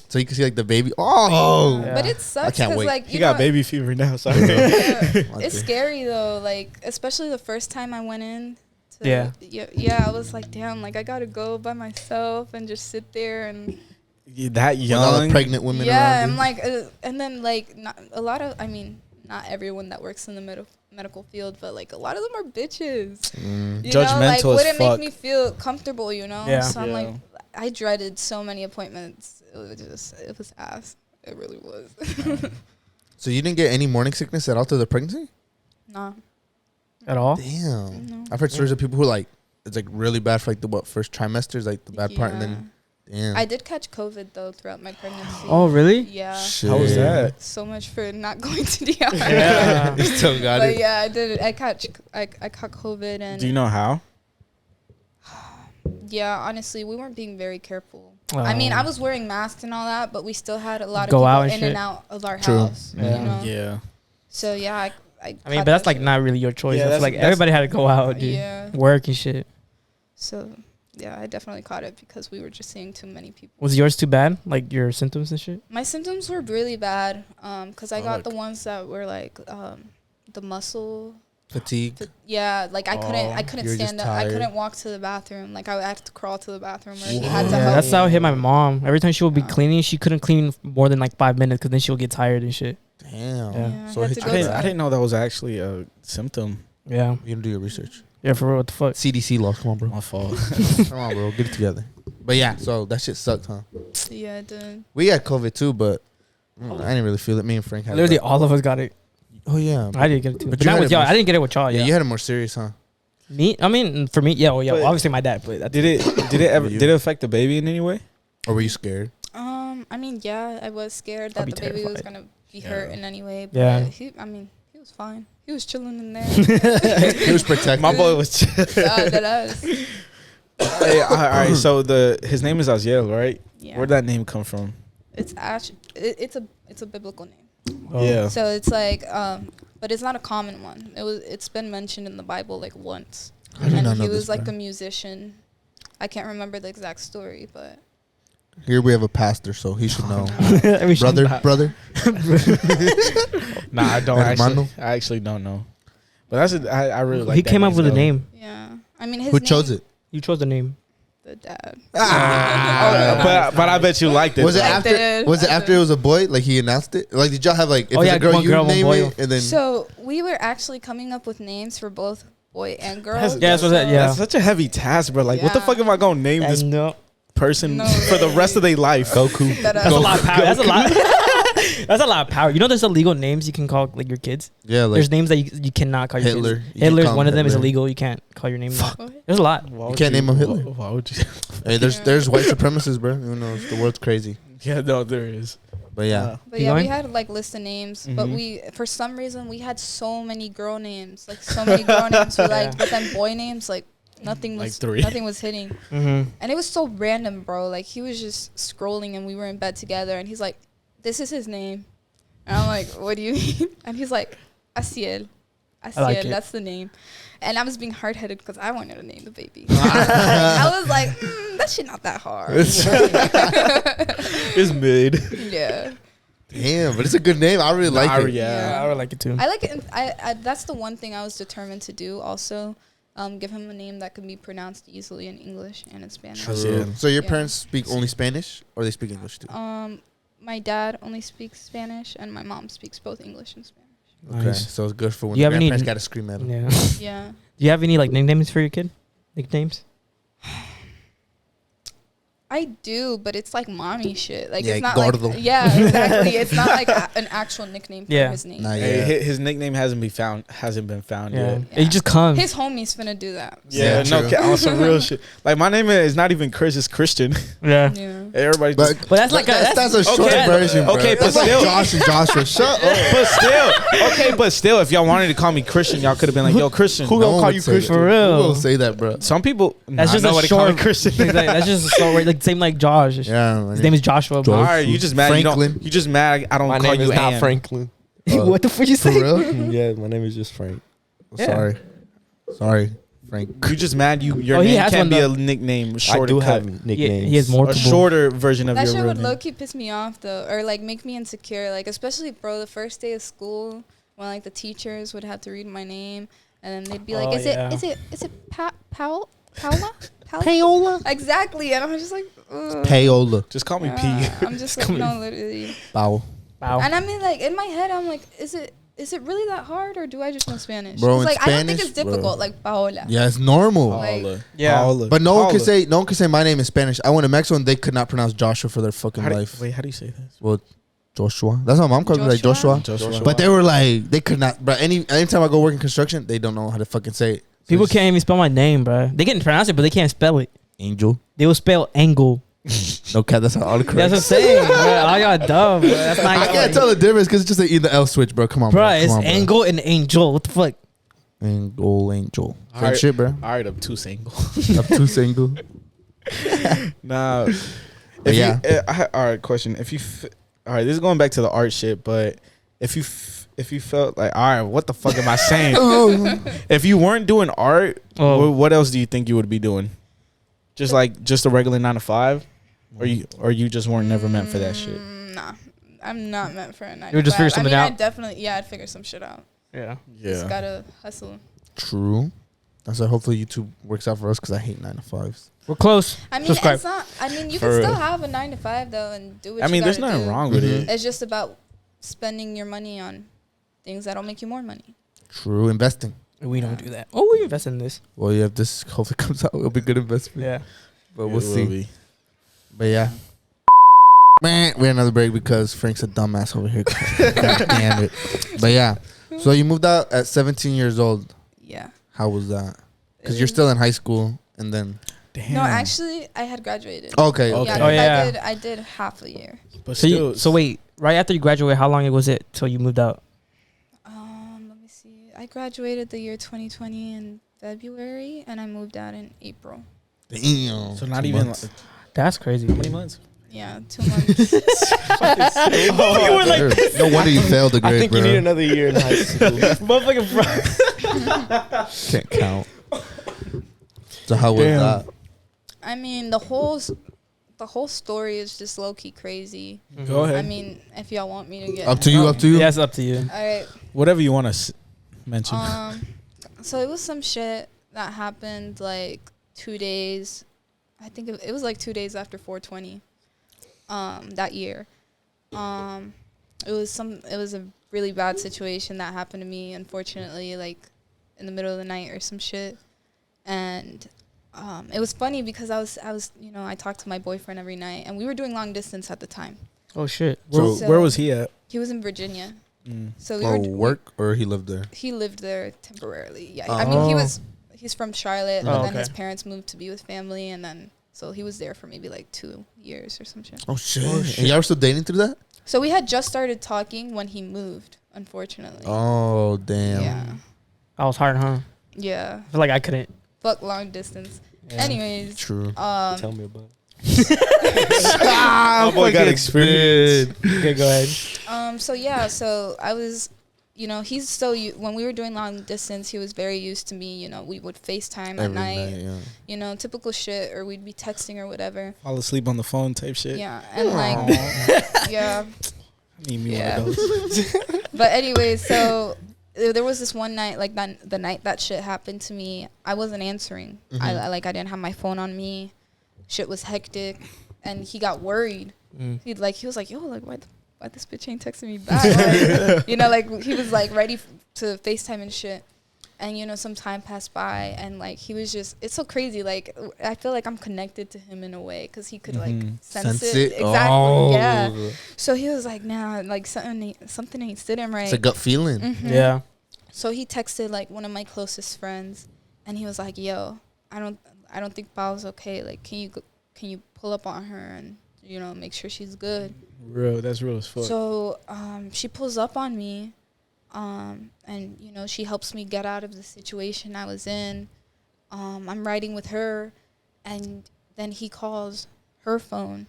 So you can see, like, the baby. Oh! Yeah. But it sucks can't because, wait. like, He you got know, baby fever now. Sorry. it's scary though, like, especially the first time I went in. Yeah, I was like, damn, like, I gotta go by myself and just sit there and. That With all the young. pregnant women Yeah, around I'm you. like, and then like, not everyone that works in the medical field, but like a lot of them are bitches. You know, like, Judgmental as wouldn't fuck. make me feel comfortable, you know. Yeah. So I'm Yeah. like, I dreaded so many appointments. It was ass. It really was. So you didn't get any morning sickness at all through the pregnancy? Nah. At all? Damn. No. I've heard stories of people who, like, it's, like, really bad for, like, the first trimesters, like, the bad part, and then, damn. I did catch COVID though throughout my pregnancy. Oh, really? Yeah. Shit. How was that? So much for not going to DR. Yeah. You still got But it. yeah, I did it. I caught COVID and Do you know how? Yeah, honestly, we weren't being very careful. I mean, I was wearing masks and all that, but we still had a lot of Go people out and in shit. and out of our True. house. Yeah. You know? Yeah. So yeah, I mean, caught but that's that like shit. not really your choice. Yeah, I feel that's- like that's- everybody had to go out, dude. Yeah. Work and shit. So yeah, I definitely caught it because we were just seeing too many people. Was yours too bad? Like your symptoms and shit? My symptoms were really bad. Cause I Oh, got like- the ones that were like the muscle. Fatigue. Yeah, like I couldn't you're just stand up. I tired. couldn't walk to the bathroom. Like I had to crawl to the bathroom. Or he had to Yeah, help that's me. how it hit my mom. Every time she would be Yeah. cleaning, she couldn't clean more than like 5 minutes because then she'll get tired and shit. Damn. Yeah. So I it had hit to you go bad. I didn't know that was actually a symptom. Yeah. You gonna do your research. Yeah, for real. What the fuck? CDC laws. Come on, bro. My fault. Come on, bro. Get it together. But yeah, so that shit sucked, huh? Yeah, it did. We had COVID too, but I didn't really feel it. Me and Frank had Literally, it. all of us got it. Oh yeah. I didn't get it too. But But you not had with it y'all. more- I didn't get it with y'all. Yeah, Yeah. you had it more serious, huh? Me? I mean, for me, yeah. Well, yeah. But- Obviously, my dad. But that's Did it affect the baby in any way? Or were you scared? I mean, yeah, I was scared that be the baby was terrified. gonna be hurt in any way. But Yeah. he was fine. He was chilling in there. He was protected. My boy was. That us. Hey, all right. So his name is Aziel, right? Yeah. Where'd that name come from? It's actually it's a biblical name. Yeah. So it's like but it's not a common one. It's been mentioned in the Bible like once. I did not And know he this, was like bro. a musician. I can't remember the exact story, but Here we have a pastor, so he should know. Every brother. Nah, I don't Hermano? actually. I actually don't know. But I really like. He that came up with a though. name. yeah. I mean his Who name, chose it? You chose the name. The dad. But I bet you liked it. Was it I after? did. Was it I after did. it was a boy? Like he announced it? Like did y'all have like if Oh, it's yeah, a girl one you girl, one name boy. it and then So we were actually coming up with names for both boy and girl. That's- Yeah, that's what that- yeah. That's such a heavy task, bro. Like, what the Yeah. fuck am I gonna name this No. person No for the rest of their life? Goku? That's a lot of power. That's a lot. That's a lot of power. You know, there's illegal names you can call like your kids. Yeah, like There's names that you cannot call your Hitler. kids. You can't Hitler's call one him of them is Hitler. illegal. You can't call your name. that. What? There's a lot. Why You would can't name him Hitler. Why would you? Hey, there's white supremacists, bro. Who knows? The world's crazy. Yeah, no, there is. But yeah, But Keep yeah, going. we had like list of names, but Mhm. we for some reason we had so many girl names, like so many girl names we liked, but then boy names like nothing Like was 3. nothing was hitting, Mm-hmm. and it was so random, bro. Like he was just scrolling and we were in bed together, and he's like, "This is his name," and I'm like, "What do you mean?" And he's like, "Aziel, Aziel, like it. that's the name." And I was being hard headed because I wanted to name the baby. I was like, that shit not that hard. It's mid. Yeah. damn. But it's a good name. I really like it. Yeah. I would like it too. I like it. I that's the one thing I was determined to do. Also, give him a name that can be pronounced easily in English and in Spanish. True. So your Yeah. parents speak only Spanish, or they speak English too? My dad only speaks Spanish, and my mom speaks both English and Spanish. Okay, Nice. so it's good for when You the have any- grandparents got to scream at them. Yeah. Yeah. Do you have any like nicknames for your kid? Nicknames? I do, but it's like mommy shit. Like Yeah, it's not Gordo. like yeah, exactly. It's not like an actual nickname for Yeah. his name. Nah, Hey, yeah. his nickname hasn't been found Yeah. yet. It just comes. His homies finna do that. Yeah, Yeah, no, true. on some real shit. Like my name is not even Chris, it's Christian. Yeah. Yeah. Everybody But, just, But that's like that's a short okay, version, bro. okay, but That's like still- Josh and Joshua. Shut up. but still, if y'all wanted to call me Christian, y'all could have been like, yo, Christian. Who No gonna one call would you say Christian that. for real? Who will say that, bro? Some people, That's just nobody a call me short. Christian. Exactly. That's just so weird. Like same like Josh. Yeah, His name is Joshua. Josh. All right, you just mad. Franklin. You just mad. I don't My call name you is not Ann. Franklin. What the fuck you For say? real? Yeah, my name is just Frank. Sorry, Frank. You just mad. Your Oh, he name has can't one, be a though. nickname. I Shorter do cut. have nicknames. He has more. a shorter version of That your shit real would name. low key piss me off though, or like make me insecure. Like especially, bro, the first day of school when like the teachers would have to read my name, and then they'd be like, Oh, "Is yeah. it PAOLA? PAOLA? Paola. Exactly." And I was just like, ugh. Paola. Just call me Yeah, P. I'm just like, no, literally. Bow. Wow. And I mean, like in my head, I'm like, is it really that hard, or do I just know Spanish? Bro, 'Cause, in like I don't think Spanish, it's difficult, bro. like Paola. Yeah, it's normal. Like- Paola. Yeah. Paola. But no one Paola. can say my name in Spanish. I went to Mexico and they could not pronounce Joshua for their fucking How do, life. wait, how do you say this? Well, Joshua. That's how my mom calls me, like Joshua? Joshua. But they were like, they could not. But anytime I go work in construction, they don't know how to fucking say it. So People it's can't even spell my name, bro. They can pronounce it, but they can't spell it. Angel. They will spell angle. No cat. That's how all the correct. That's what I'm saying, bro. All y'all dumb, bro. That's not. I can't tell the difference because it's just an E and the L switch, bro. Come on, Bro, bro. it's Come on, bro. angle and angel. What the fuck? Angle Angel. All Same right. shit, bro. All right, I'm too single. Up two single. Nah. But yeah. All right, question. All right, this is going back to the art shit, but if you felt like, all right, what the fuck am I saying? If you weren't doing art, what else do you think you would be doing? Just a regular 9 to 5, or you just weren't never meant for that shit? Nah, I'm not meant for a 9 to 5. You would just figure something out? I'd figure some shit out. Yeah. Just gotta hustle. True. I said hopefully YouTube works out for us because I hate 9 to 5s. We're close. I mean, Subscribe. it's not. I mean, you For can real. still have a 9 to 5 though, and do what. I mean, you there's gotta nothing do. wrong with it. It's just about spending your money on things that'll make you more money. True. Investing. We don't do that. Oh, we invest in this. Well, yeah, if this hopefully comes out, it'll be good investment. Yeah. But It we'll will see. be. But yeah. Man, we had another break because Frank's a dumbass over here. God damn it. But yeah. So you moved out at 17 years old. Yeah. How was that? Because you're still in high school and then. Damn. No, actually, I had graduated. Okay. Okay. Yeah, 'cause Oh, yeah. I did half a year. But So, still, so wait, right after you graduated, how long was it till you moved out? Let me see. I graduated the year 2020 in February, and I moved out in April. Damn. So not 2 even months. That's crazy. how many months? Yeah, 2 months. You were like, No wonder you failed the grade, I think bro. you need another year in high school. motherfucking Can't count. So how was Damn. that? I mean, the whole story is just low key crazy. Go ahead. I mean, if y'all want me to get Up to you. Up to you. Yeah, it's up to you. All right. Whatever you want to mention. So it was some shit that happened like 2 days. I think it was like 2 days after 420. That year. It was a really bad situation that happened to me, unfortunately, like in the middle of the night or some shit. And it was funny because I was I talked to my boyfriend every night, and we were doing long distance at the time. Oh shit. Where was he at? He was in Virginia. Mm. So we For were work or he lived there? he lived there temporarily. Yeah. I mean, he's from Charlotte, Oh, and then okay. his parents moved to be with family, and then so he was there for maybe like 2 years or some shit. Oh shit. And y'all were still dating through that? So we had just started talking when he moved, unfortunately. Oh damn. Yeah. I was hard, huh? Yeah. I feel like I couldn't. Fuck long distance. Yeah. Anyways. True. Tell me about it. My boy got experience. Okay, go ahead. So yeah, so I was, he's so when we were doing long distance, he was very used to me. We would FaceTime at Every night. yeah. Typical shit, or we'd be texting or whatever. Fall asleep on the phone type shit. Yeah, and like, yeah. I need me Yeah. one of those. But anyway, so there was this one night, like the night that shit happened to me, I wasn't answering. Mhm. I didn't have my phone on me. Shit was hectic, and he got worried. He was like, yo, like why this bitch ain't texting me back? Like, he was like ready to FaceTime and shit. And some time passed by, and like he was just, it's so crazy. Like I feel like I'm connected to him in a way because he could like sense it. Exactly. Oh. Yeah. So he was like, nah, like something ain't sitting right. It's a gut feeling. Mhm. Yeah. So he texted like one of my closest friends, and he was like, "Yo, I don't think Paola's okay. Like, can you pull up on her and make sure she's good?" That's real as fuck. So she pulls up on me, and she helps me get out of the situation I was in. I'm riding with her, and then he calls her phone,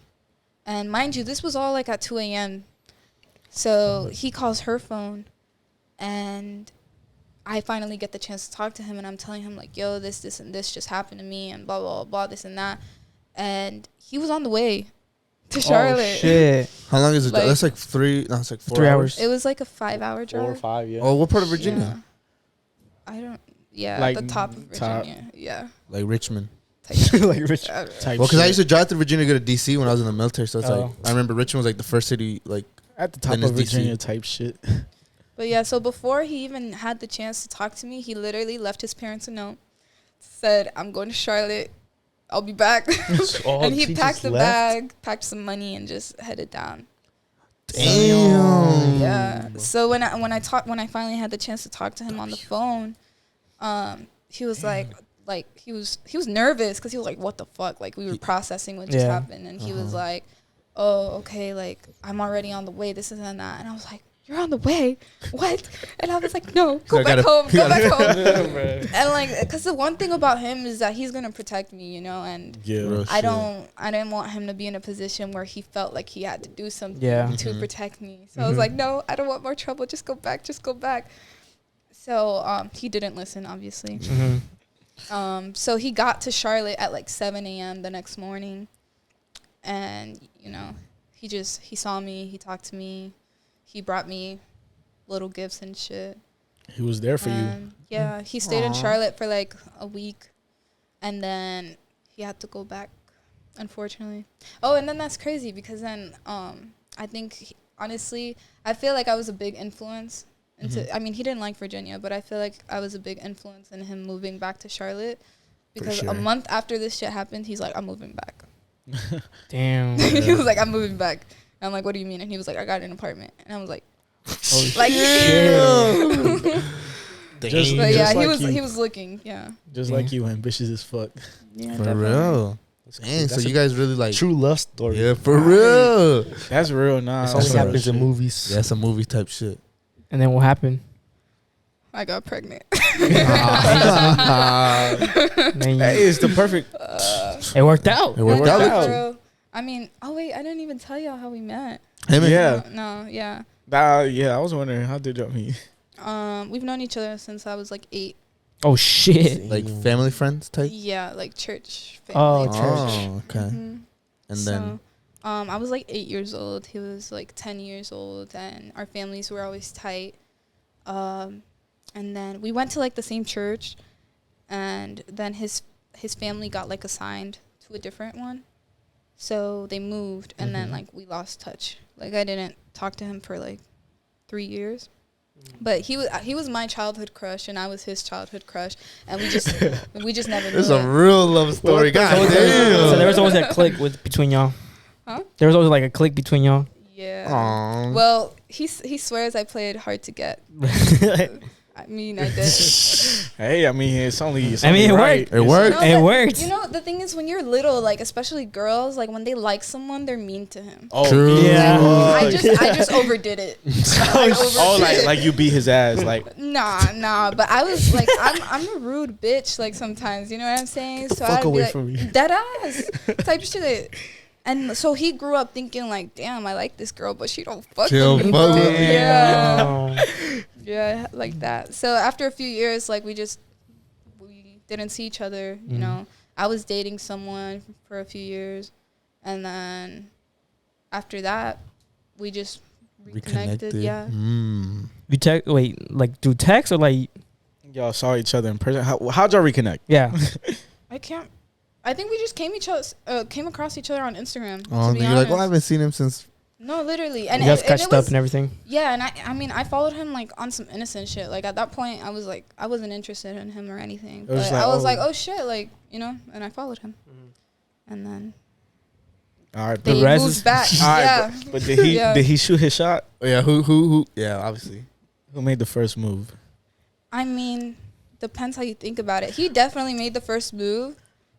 and mind you, this was all like at 2 a.m. So he calls her phone, and I finally get the chance to talk to him, and I'm telling him like, yo, this and this just happened to me, and blah blah blah, this and that, and he was on the way to Charlotte. Oh shit. How long is it? Like- That's like 3. No, it's like 4 3 hours. It was like a 5-hour drive. 4 or 5, yeah. Oh, what part of Virginia? Yeah. I don't. Yeah, Like the top of top. Virginia. Yeah. Like Richmond. Like rich. Type Well, because I shit. used to drive through Virginia to go to DC when I was in the military, so it's Oh. like I remember Richmond was like the first city. Like at the top then of it's DC. Virginia type shit. But yeah, so before he even had the chance to talk to me, he literally left his parents a note, said, "I'm going to Charlotte. I'll be back." And he packed the bag, packed some money, and just headed down. Damn. Yeah. So when I finally had the chance to talk to him on the phone, he was like he was nervous because he was like, what the fuck? Like we were processing what just Yeah. happened, and he was like, oh, okay, like I'm already on the way, this and that. And I was like, you're on the way. What? And I was like, no, go I back gotta- home. Go back home. Yeah, And like, because the one thing about him is that he's gonna protect me, you know, and Real I shit. didn't want him to be in a position where he felt like he had to do something Yeah. to protect me. So I was like, no, I don't want more trouble. Just go back. Just go back. So he didn't listen, obviously. So he got to Charlotte at like 7 a.m. the next morning, and you know, he saw me, he talked to me, he brought me little gifts and shit. He was there for you. Yeah, he stayed in Charlotte for like a week, and then he had to go back, unfortunately. Oh, and then that's crazy because then I think honestly, I feel like I was a big influence into. I mean, he didn't like Virginia, but I feel like I was a big influence in him moving back to Charlotte because sure. a month after this shit happened, he's like, "I'm moving back." Damn. He was like, "I'm moving back." And I'm like, "What do you mean?" And he was like, "I got an apartment." And I was like, Oh, "Like, Just, but yeah, just like he you. was looking, yeah, Just like you, ambitious as fuck. yeah, For definitely. real. Dang, so That's you guys really like. True love story. Yeah, for real. That's real. Nah, This that's only real happens in shit. movies. Yeah, that's a movie type shit. And then what happened? I got pregnant. Man, Hey, it's the perfect. it worked out. It worked worked out. out. Bro. I mean, oh wait, I didn't even tell y'all how we met. Hey, man. Yeah. No, yeah. Yeah, I was wondering how did y'all meet? We've known each other since I was like 8. Oh shit. Like family friends type? Yeah, like church Oh, family. Oh, okay. Mhm. And then. I was like 8 years old. He was like 10 years old, and our families were always tight. And then we went to like the same church, and then his family got like assigned to a different one, so they moved, and then like we lost touch. Like I didn't talk to him for like 3 years. But he was my childhood crush, and I was his childhood crush, and we just never knew It's it. a real love story. God So damn. there was always a click between y'all. Huh? There was always like a click between y'all. Yeah. Aw. Well, he swears I played hard to get. I mean, I did. Hey, I mean, it's only. I mean, it right. worked. It worked. It but worked. You know, the thing is, when you're little, like especially girls, like when they like someone, they're mean to him. Oh, True. Yeah. I just overdid it. I Oh, overdid like you beat his ass, like. Nah. But I was like, I'm a rude bitch. Like sometimes, you know what I'm saying? So fuck I'd be away like, from me. dead ass type shit. And so he grew up thinking like, damn, I like this girl, but she don't fuck She don't with me. fuck bro. with me. Yeah. Yeah, like that. So after a few years, like we didn't see each other. You know, I was dating someone for a few years, and then after that, we just reconnected. Yeah. Mm. You like through text or like Y'all saw each other in person. How'd y'all reconnect? yeah. I think we just came across each other on Instagram. Oh, to be then you're like, honest. well, I haven't seen him since. No, literally, You and guys it catched was, up and everything. Yeah, and I mean, I followed him like on some innocent shit. Like at that point, I was like, I wasn't interested in him or anything. It was But like, I was oh. like, oh shit, like you know, and I followed him, and then All right, they The rest moved is- back. all right, Yeah, but did he Yeah. did he shoot his shot? Oh, yeah, who? Yeah, obviously. Who made the first move? I mean, depends how you think about it. He definitely made the first move,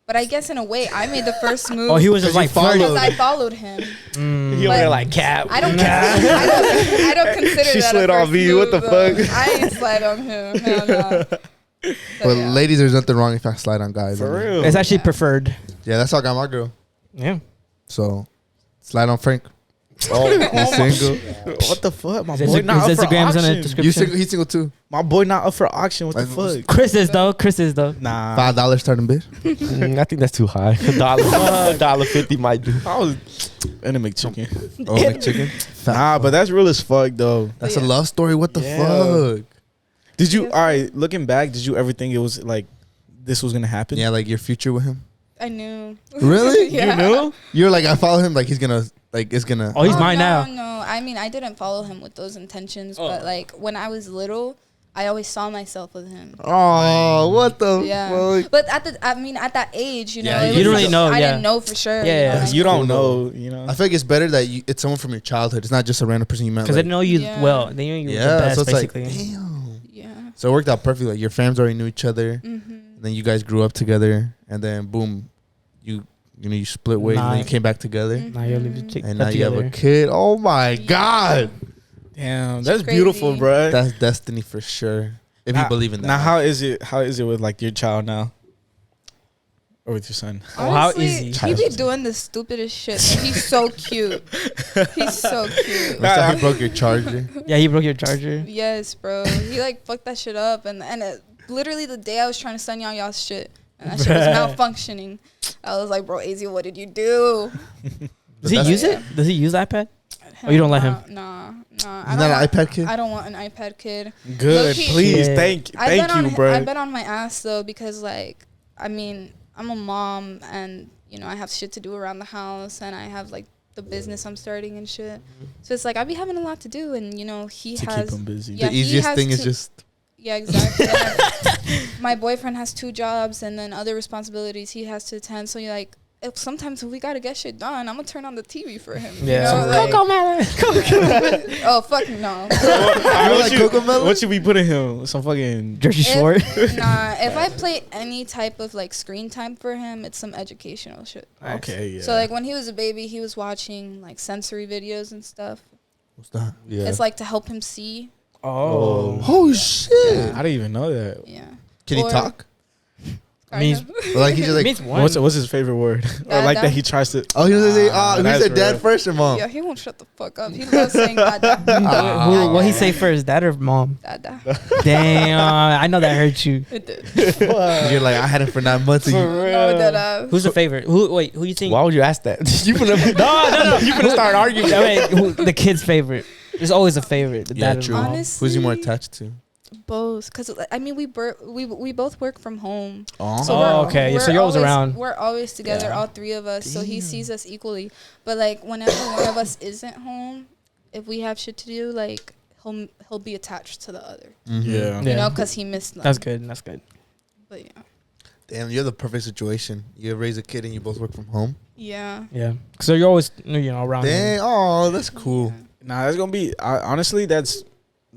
but I guess in a way, I made the first move. Oh, he was just Because you like followed. because flirting. I followed him. He over there like cap. I don't consider She that slid a on first me, move, what the though. fuck? I ain't slide on him. Hell no. So, But yeah. ladies, there's nothing wrong if I slide on guys. For I mean. real? It's actually Yeah. preferred. Yeah, that's how I got my girl. Yeah. So, slide on Frank. Oh, He's single. what the fuck? My His boy not Instagram's up for on the auction. description. You single? He's single too. My boy not up for auction. What the Like, fuck? Chris is though. Nah. $5 starting bid. I think that's too high. $1.50 might do. I was in a McChicken. Oh, McChicken. Nah, but that's real as fuck though. That's Yeah. a love story. What the Yeah. fuck? Did you? Yes. All right. Looking back, did you ever think it was like this was gonna happen? Yeah, like your future with him. I knew. Really? Yeah. You knew? You're like, I follow him. Like he's gonna, like it's gonna. Oh, he's mine no, now. No, I mean, I didn't follow him with those intentions, Oh. but like when I was little, I always saw myself with him. Oh, what the Yeah, fuck? but at that age, you know, Yeah, it you was don't like- really know, I yeah. didn't know for sure. Yeah, yeah. what I You mean? don't know. You know. I feel like it's better that it's someone from your childhood. It's not just a random person you met. Because Like, they know you Yeah. well. They know you the yeah, best, so it's basically. like, damn. Yeah. So it worked out perfectly. Like your fams already knew each other. Mm-hmm. And then you guys grew up together, and then boom, you split ways, and then you Nice. came back together, Now you live the chick and up now you have together. a kid. Oh my god! Damn, that's crazy. beautiful, bro. That's destiny for sure. If you believe in that. Now, how is it with like your child now, or with your son? Oh, how Honestly, easy. he be doing the stupidest shit. But he's so cute. He's so cute. What's that? He broke your charger. Yeah, he broke your charger. Yes, bro. He like fucked that shit up, and literally the day I was trying to send y'all's shit, and that shit was malfunctioning. I was like, bro, AZ, what did you do? Does he use it? Does he use iPad? Oh, you don't let him? Nah. He's not an iPad kid? I don't want an iPad kid. Good, Low-key, please, Yeah. thank you, bro. I've been on my ass though, because like, I mean, I'm a mom, and you know I have shit to do around the house, and I have like the business I'm starting and shit. So it's like I be having a lot to do, and you know he To has keep him busy. Yeah, The he easiest has thing is to- just Yeah, exactly. My boyfriend has 2 jobs and then other responsibilities he has to attend. So you're like, sometimes if we gotta get shit done, I'm gonna turn on the TV for him. Yeah. You know, like, oh fuck no. What should we put in him? Some fucking Jersey Shore. If I play any type of like screen time for him, it's some educational shit. okay, yeah. So like when he was a baby, he was watching like sensory videos and stuff. what's that? Yeah. It's like to help him see. oh, Oh shit! I didn't even know that. Yeah. Can he Or- talk? Means- Kind Or like he's just like, Means one. What's his favorite word? Or like Dada. that he tries to. oh, he was like, who that's said dad real. first or mom? Yeah, he won't shut the fuck up. He loves saying dada. What he say first, dad or mom? Dada. Damn, I know that hurt you. It did. You're like, I had it for 9 months. And you, No, dada. Who's the favorite? Who you think? Why would you ask that? You finna No. you finna start arguing. Wait, the kid's favorite. There's always a favorite. The yeah, dad true. and mom. Honestly, Who's you more attached to? both, because I mean we both work from home. Oh, So Oh, okay. So you're always around. We're always together, Yeah. all 3 of us. So he sees us equally. But like whenever one of us isn't home, if we have shit to do, like he'll be attached to the other. Yeah. You Yeah. know, because he missed them. That's good. That's good. But yeah. damn, you're the perfect situation. You raise a kid and you both work from home. Yeah. Yeah. So you're always around. Dang, oh, that's cool. Nah, that's gonna be honestly. That's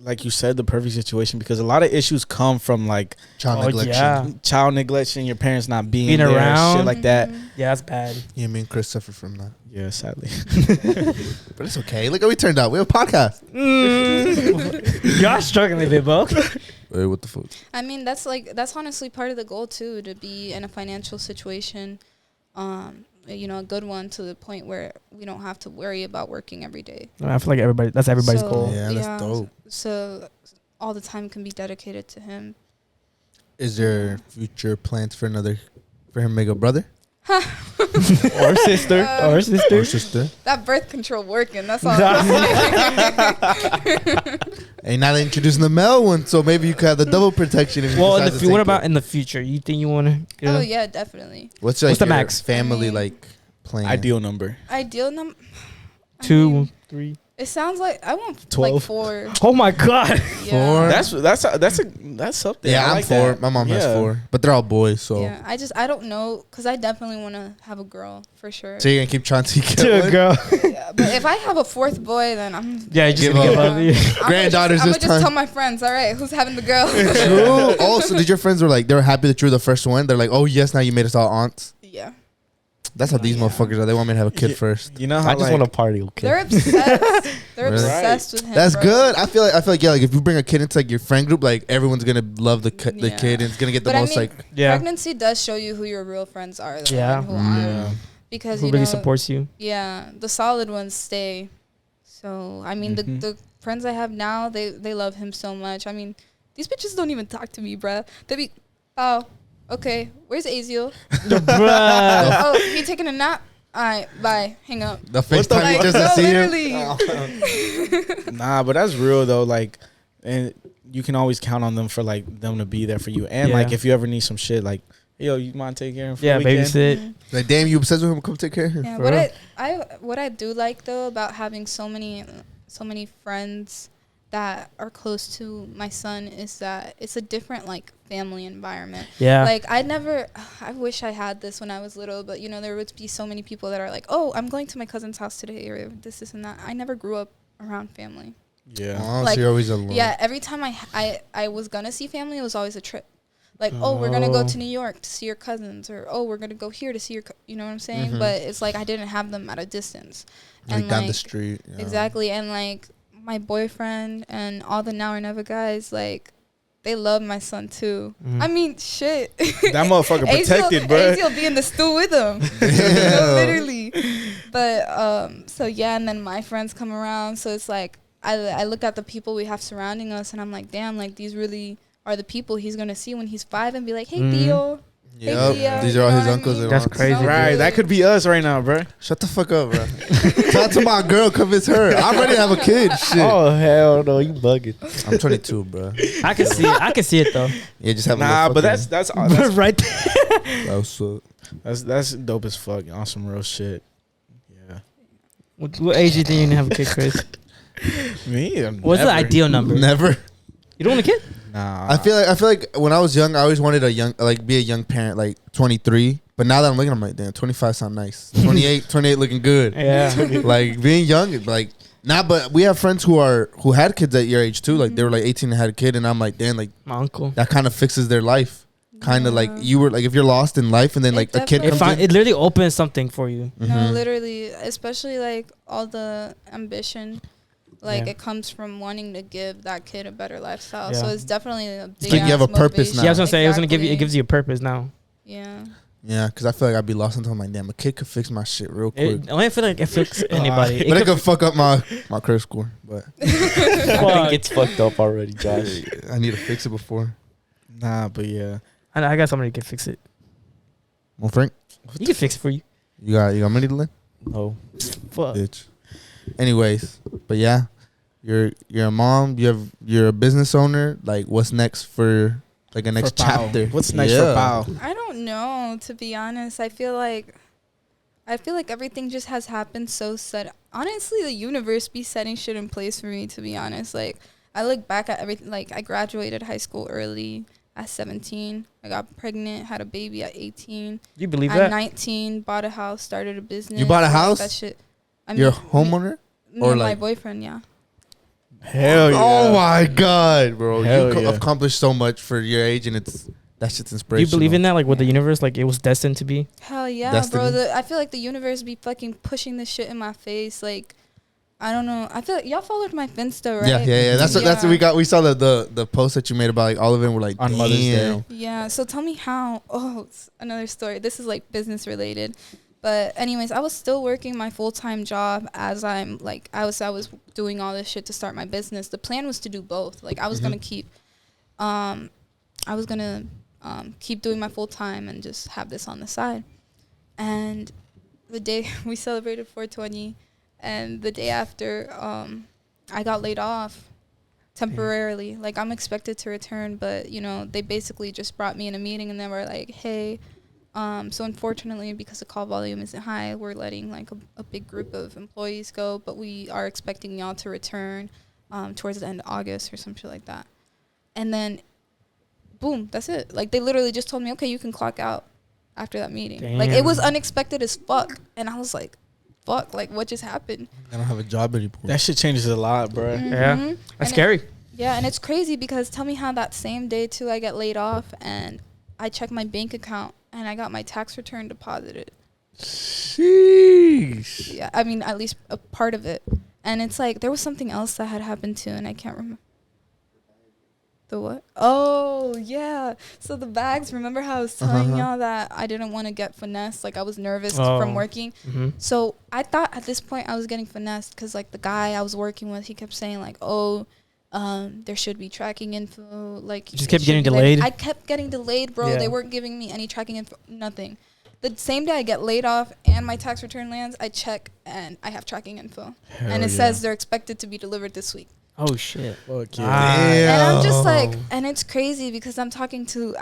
like you said, the perfect situation because a lot of issues come from like Child neglection. Yeah. child neglection, your parents not being Being there, around. shit like that. Mhm. Yeah, that's bad. Yeah, me and Chris suffer from that. Yeah, sadly. But it's okay. Look how we turned out. We have a podcast. Y'all struggling a bit, bro. Hey, what the fuck? I mean, that's honestly part of the goal too, to be in a financial situation, a good one, to the point where we don't have to worry about working every day. I feel like that's everybody's So- goal. Yeah, that's dope. So all the time can be dedicated to him. Is there future plans for him to make a brother Or sister. Or sister. or sister? That birth control working. That's all. Hey, now they're introducing the male one, so maybe you could have the double protection. If you Well, decide to what take about it. in the future? You think you want to? Oh yeah, definitely. What's What's the your max? family I mean- like plan? Ideal number. Ideal number. 2, 3. It sounds like I want 12. like 4. Oh my god. Yeah. That's up there. Yeah, I I'm like 4. that. My mom has Yeah. 4, but they're all boys. So, Yeah. I don't know, because I definitely want to have a girl for sure. so you're gonna keep trying to get To a one? girl. Yeah, but if I have a 4th boy, then I'm. Yeah, you just Give gonna give up. up. Yeah. Granddaughters I'm this gonna just time. tell my friends. All right, who's having the girl? True. Oh, so did your friends were like they were happy that you were the first one? They're like, oh yes, now you made us all aunts. Yeah. That's how these Yeah. motherfuckers are. They want me to have a kid Yeah. first. You know how I just like, want to party, okay? They're obsessed. They're Really? obsessed with him. That's bro. good. I feel like yeah, like if you bring a kid into like your friend group, like everyone's gonna love the kid and it's gonna get the But I most mean, like. Yeah. Pregnancy does show you who your real friends are. Though, Yeah. and who aren't. yeah. Because Who you really know, supports you? yeah, the solid ones stay. So I mean, Mhm. the friends I have now, they love him so much. I mean, these bitches don't even talk to me, bruh. They be, oh, okay, where's Aziel? Bruh. Oh, he taking a nap. All right, bye. Hang up. The FaceTime Like, just to no, see him. literally. Nah, but that's real though. Like, and you can always count on them for like them to be there for you. And like Yeah. if you ever need some shit, like, yo, you mind taking care of him for Yeah, the weekend? babysit. Like damn, you obsessed with him? Come take care of him. Yeah, For what I do like though about having so many friends that are close to my son is that it's a different like family environment. Yeah. Like I wish I had this when I was little, but you know there would be so many people that are like, oh, I'm going to my cousin's house today, or this and that. I never grew up around family. Yeah. Oh, Like, so you're always alone. Yeah, every time I was gonna see family, it was always a trip. Like, oh, we're gonna go to New York to see your cousins, or oh, we're gonna go here to see your, you know what I'm saying? Mhm. But it's like I didn't have them at a distance. Like down the street. Exactly, and like my boyfriend and all the now or never guys, like, they love my son too. I mean, shit. That motherfucker protected, bro. AZ will be in the stool with him. You know, literally. But so yeah, and then my friends come around. So it's like I look at the people we have surrounding us, and I'm like, damn, like these really are the people he's gonna see when he's 5 and be like, hey, Theo. Yep. Hey, Theo. These You are all know his what I uncles. mean? and That's aunts. crazy. Right, that could be us right now, bro. Shut the fuck up, bro. Talk to my girl, convince her. I'm ready to have a kid. Shit. Oh hell no, you bugging. I'm 22, bro. I can see it. I can see it though. Yeah, just have a Nah, little but fucking- that's right there. That's dope as fuck. On some real shit. Yeah. What age do you think you have a kid, Chris? Me? What's the ideal number? never. You don't want a kid? Nah. I feel like when I was young, I always wanted be a young parent, like 23. But now that I'm looking, I'm like, damn, 25 sound nice. 28 looking good. Yeah. Like being young, like but we have friends who had kids at your age too. Like they were like 18 and had a kid, and I'm like, damn, like My uncle. that kind of fixes their life. Kind of like you were like if you're lost in life, and then It like a kid definitely- comes in. It literally opens something for you. No, Mhm. literally, especially like all the ambition, like Yeah. it comes from wanting to give that kid a better lifestyle. So Yeah. it's definitely a big. like you have ass a purpose motivation. now. Yeah, I was gonna say it Exactly. gives you a purpose now. Yeah. Yeah, because I feel like I'd be lost until I'm like, damn, a kid could fix my shit real quick. I don't feel like it fixes anybody. But it could fuck up my credit score. But I think it's fucked up already, Josh. I need to fix it before. Nah, but yeah. I got somebody who can fix it. Well, Frank, You can fix it for you. you got money to lend? No. Fuck. Bitch. Anyways, but yeah, you're a mom. You're a business owner. Like, what's next for like a next For Pao. chapter? What's next Yeah. for Pao? I don't know, to be honest. I feel like everything just has happened so set. Honestly, the universe be setting shit in place for me, to be honest. Like, I look back at everything. Like, I graduated high school early at 17. I got pregnant, had a baby at 18. You believe At that? 19, bought a house, started a business. You bought a like, house? That shit. I You're a homeowner? Me or and my like- boyfriend, yeah. Hell yeah. Oh my god, bro! Hell You yeah. accomplished so much for your age, and that shit's Do inspirational. you believe in that? Like with the Yeah. universe, like it was destined to be? Hell yeah, Destiny. bro. I feel like the universe be fucking pushing this shit in my face. Like, I don't know. I feel like y'all followed my Finsta, right? Yeah. That's what we got. We saw the post that you made about like all of them were like On Mother's Day. damn. Yeah. So tell me how. Oh, it's another story. This is like business related. But anyways, I was still working my full-time job as I'm like I was doing all this shit to start my business. The plan was to do both. Like I was gonna keep keep doing my full-time and just have this on the side. And the day we celebrated 420 and the day after I got laid off temporarily. Like I'm expected to return, but you know, they basically just brought me in a meeting and they were like, "Hey, so unfortunately, because the call volume isn't high, we're letting like a big group of employees go, but we are expecting y'all to return towards the end of August or some shit like that." And then, boom, that's it. Like they literally just told me, "Okay, you can clock out after that meeting." Damn. Like it was unexpected as fuck, and I was like, "Fuck! Like what just happened?" I don't have a job anymore. That shit changes a lot, bro. Yeah. Mhm. That's And scary. Yeah, and it's crazy because tell me how that same day too I get laid off and I check my bank account and I got my tax return deposited. Sheesh. Yeah, I mean at least a part of it. And it's like there was something else that had happened too and I can't remember. The what? Oh, yeah. So the bags, remember how I was telling Uh-huh. y'all that I didn't want to get finessed, like I was nervous Oh. from working. Mm-hmm. So I thought at this point I was getting finessed because like the guy I was working with, he kept saying like, "Oh, there should be tracking info." Like You just it kept should getting be delayed? I kept getting delayed, bro. Yeah. They weren't giving me any tracking info, nothing. The same day I get laid off and my tax return lands, I check and I have tracking info, and it says they're expected to be delivered this week. Oh shit. Fuck Ah. yeah. And I'm just like, Damn. and it's crazy because I'm talking to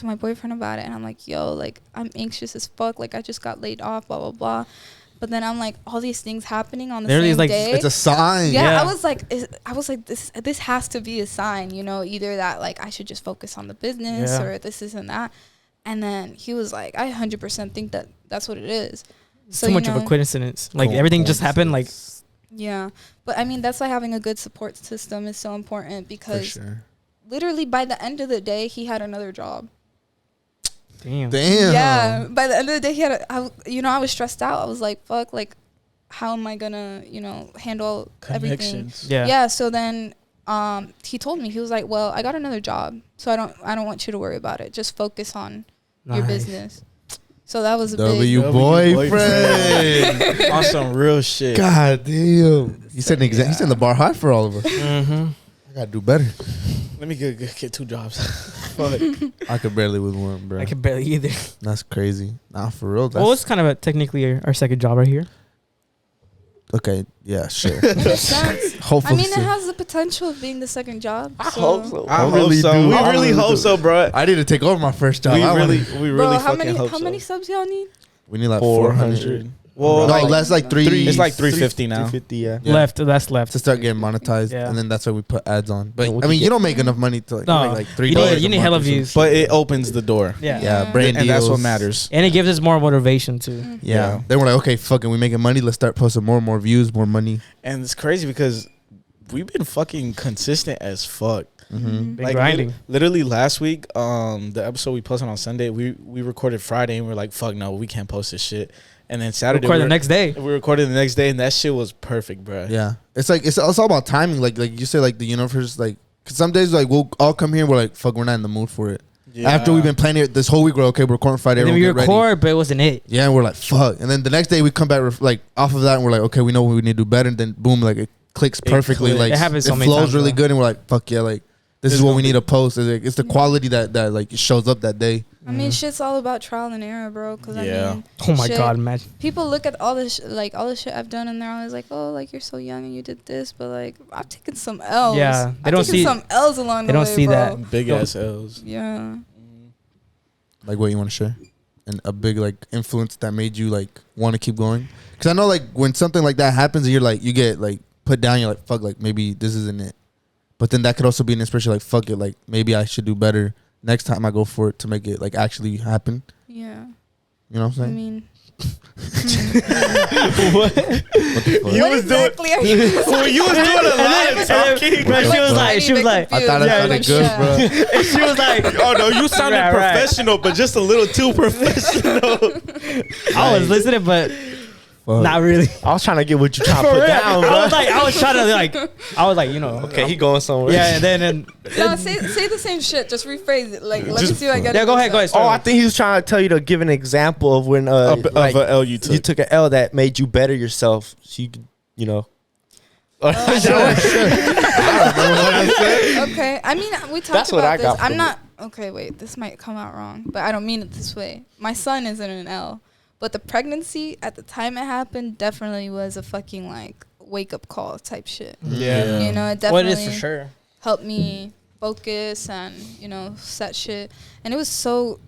my boyfriend about it, and I'm like, "Yo, like I'm anxious as fuck. Like I just got laid off, blah blah blah." But then I'm like, all these things happening on the Literally, same it's like- day. It's a sign. Yeah, Yeah. I was like, this has to be a sign, you know, either that like I should just focus on the business Yeah. or this isn't that. And then he was like, I 100% think that that's what it is. So Too much you of a know, coincidence. Like everything just happened. Like yeah. But I mean, that's why having a good support system is so important For because sure. literally by the end of the day, he had another job. damn. Damn. Yeah. By the end of the day, I was stressed out. I was like, fuck, like, how am I gonna, handle everything? Yeah. Yeah. So then, he told me, he was like, well, I got another job, so I don't want you to worry about it. Just focus on your business. So that was a W big boyfriend. On some real shit. God damn. He set an exam. He set the bar high for all of us. Mm-hmm. I gotta do better. Let me get 2 jobs. Fuck. I could barely with one, bro. I could barely either. That's crazy. Nah, for real. That's, Well, it's kind of technically our second job right here. okay. Yeah, sure. In a sense. Hopefully. I mean, it has the potential of being the second job. I hope so. I hope really so. do. We I really really hope do. so, bro. I need to take over my first job. We I really Bro, how fucking many hope how so. many subs y'all need? we need like 400. 400. Well, No, like, that's like three. it's like 350 now. 350, yeah. Yeah. That's left. to start getting monetized, Yeah. and then that's why we put ads on. But Yeah, we I could mean, you get- don't make enough money to No. make like $3. You need a hella month or something. views. But it opens the door. Yeah. Yeah, brand And that's what deals. matters. And it gives us more motivation too. Mm. Yeah. Yeah. Then we're like, okay, fucking, we making money. Let's start posting more and more views, more money. And it's crazy because we've been fucking consistent as fuck. Mm-hmm. Been grinding. Literally last week, the episode we posted on Sunday, we recorded Friday and we're like, fuck no, we can't post this shit. And then Saturday Record the next day. we recorded the next day and that shit was perfect, bro. Yeah, it's like it's all about timing. Like you say, like the universe, like cause some days like we'll all come here, we're like, fuck, we're not in the mood for it. Yeah. After we've been planning it this whole week, we're okay. We're recording Friday. And then we everyone get ready. record, but it wasn't it. Yeah, and we're like, fuck. And then the next day we come back like off of that, and we're like, okay, we know what we need to do better. And then boom, like it clicks perfectly. clicks. Like It happens so many flows times, really bro. good, and we're like, fuck yeah, like this There's is what gonna we be- need to post. It's the quality that like it shows up that day. I mean, shit's all about trial and error, bro. Cause Yeah. I mean, Oh my shit, god, imagine. people look at all this all the shit I've done, and they're always like, "Oh, like you're so young and you did this," but like I've taken some L's. Yeah, they I've don't taken see- some L's along they the way. don't see bro. that. Big Don't- ass L's. Yeah. Like what you want to share, and a big like influence that made you like want to keep going. Because I know like when something like that happens, and you're like you get like put down. You're like, fuck, like maybe this isn't it. But then that could also be an inspiration. Like fuck it, like maybe I should do better next time I go for it to make it like actually happen. Yeah. You know what I'm I saying? mean, What the fuck? what exactly are you? Well, you was doing a lot of talking. Bro, she was like, I thought I sounded good, bro. she was like, Oh no, you sounded Right, right. professional, but just a little too professional. I was listening, but Fuck. not really. I was trying to get what you trying to For put real. down, bro. I was trying to Okay, he going somewhere. yeah, and then No, say the same shit. Just rephrase it. Like, let me see what I get. yeah, go ahead. Oh, I think he was trying to tell you to give an example of when Of like, a L you took. you took an L that made you better yourself. So you could, you know. Okay. I mean, we talked That's what about I this. got I'm from not. Okay, wait. This might come out wrong, but I don't mean it this way. My son isn't an L, but the pregnancy at the time it happened definitely was a fucking like wake up call type shit. Yeah. You know, it what definitely it is for sure. helped me focus and set shit. And it was so.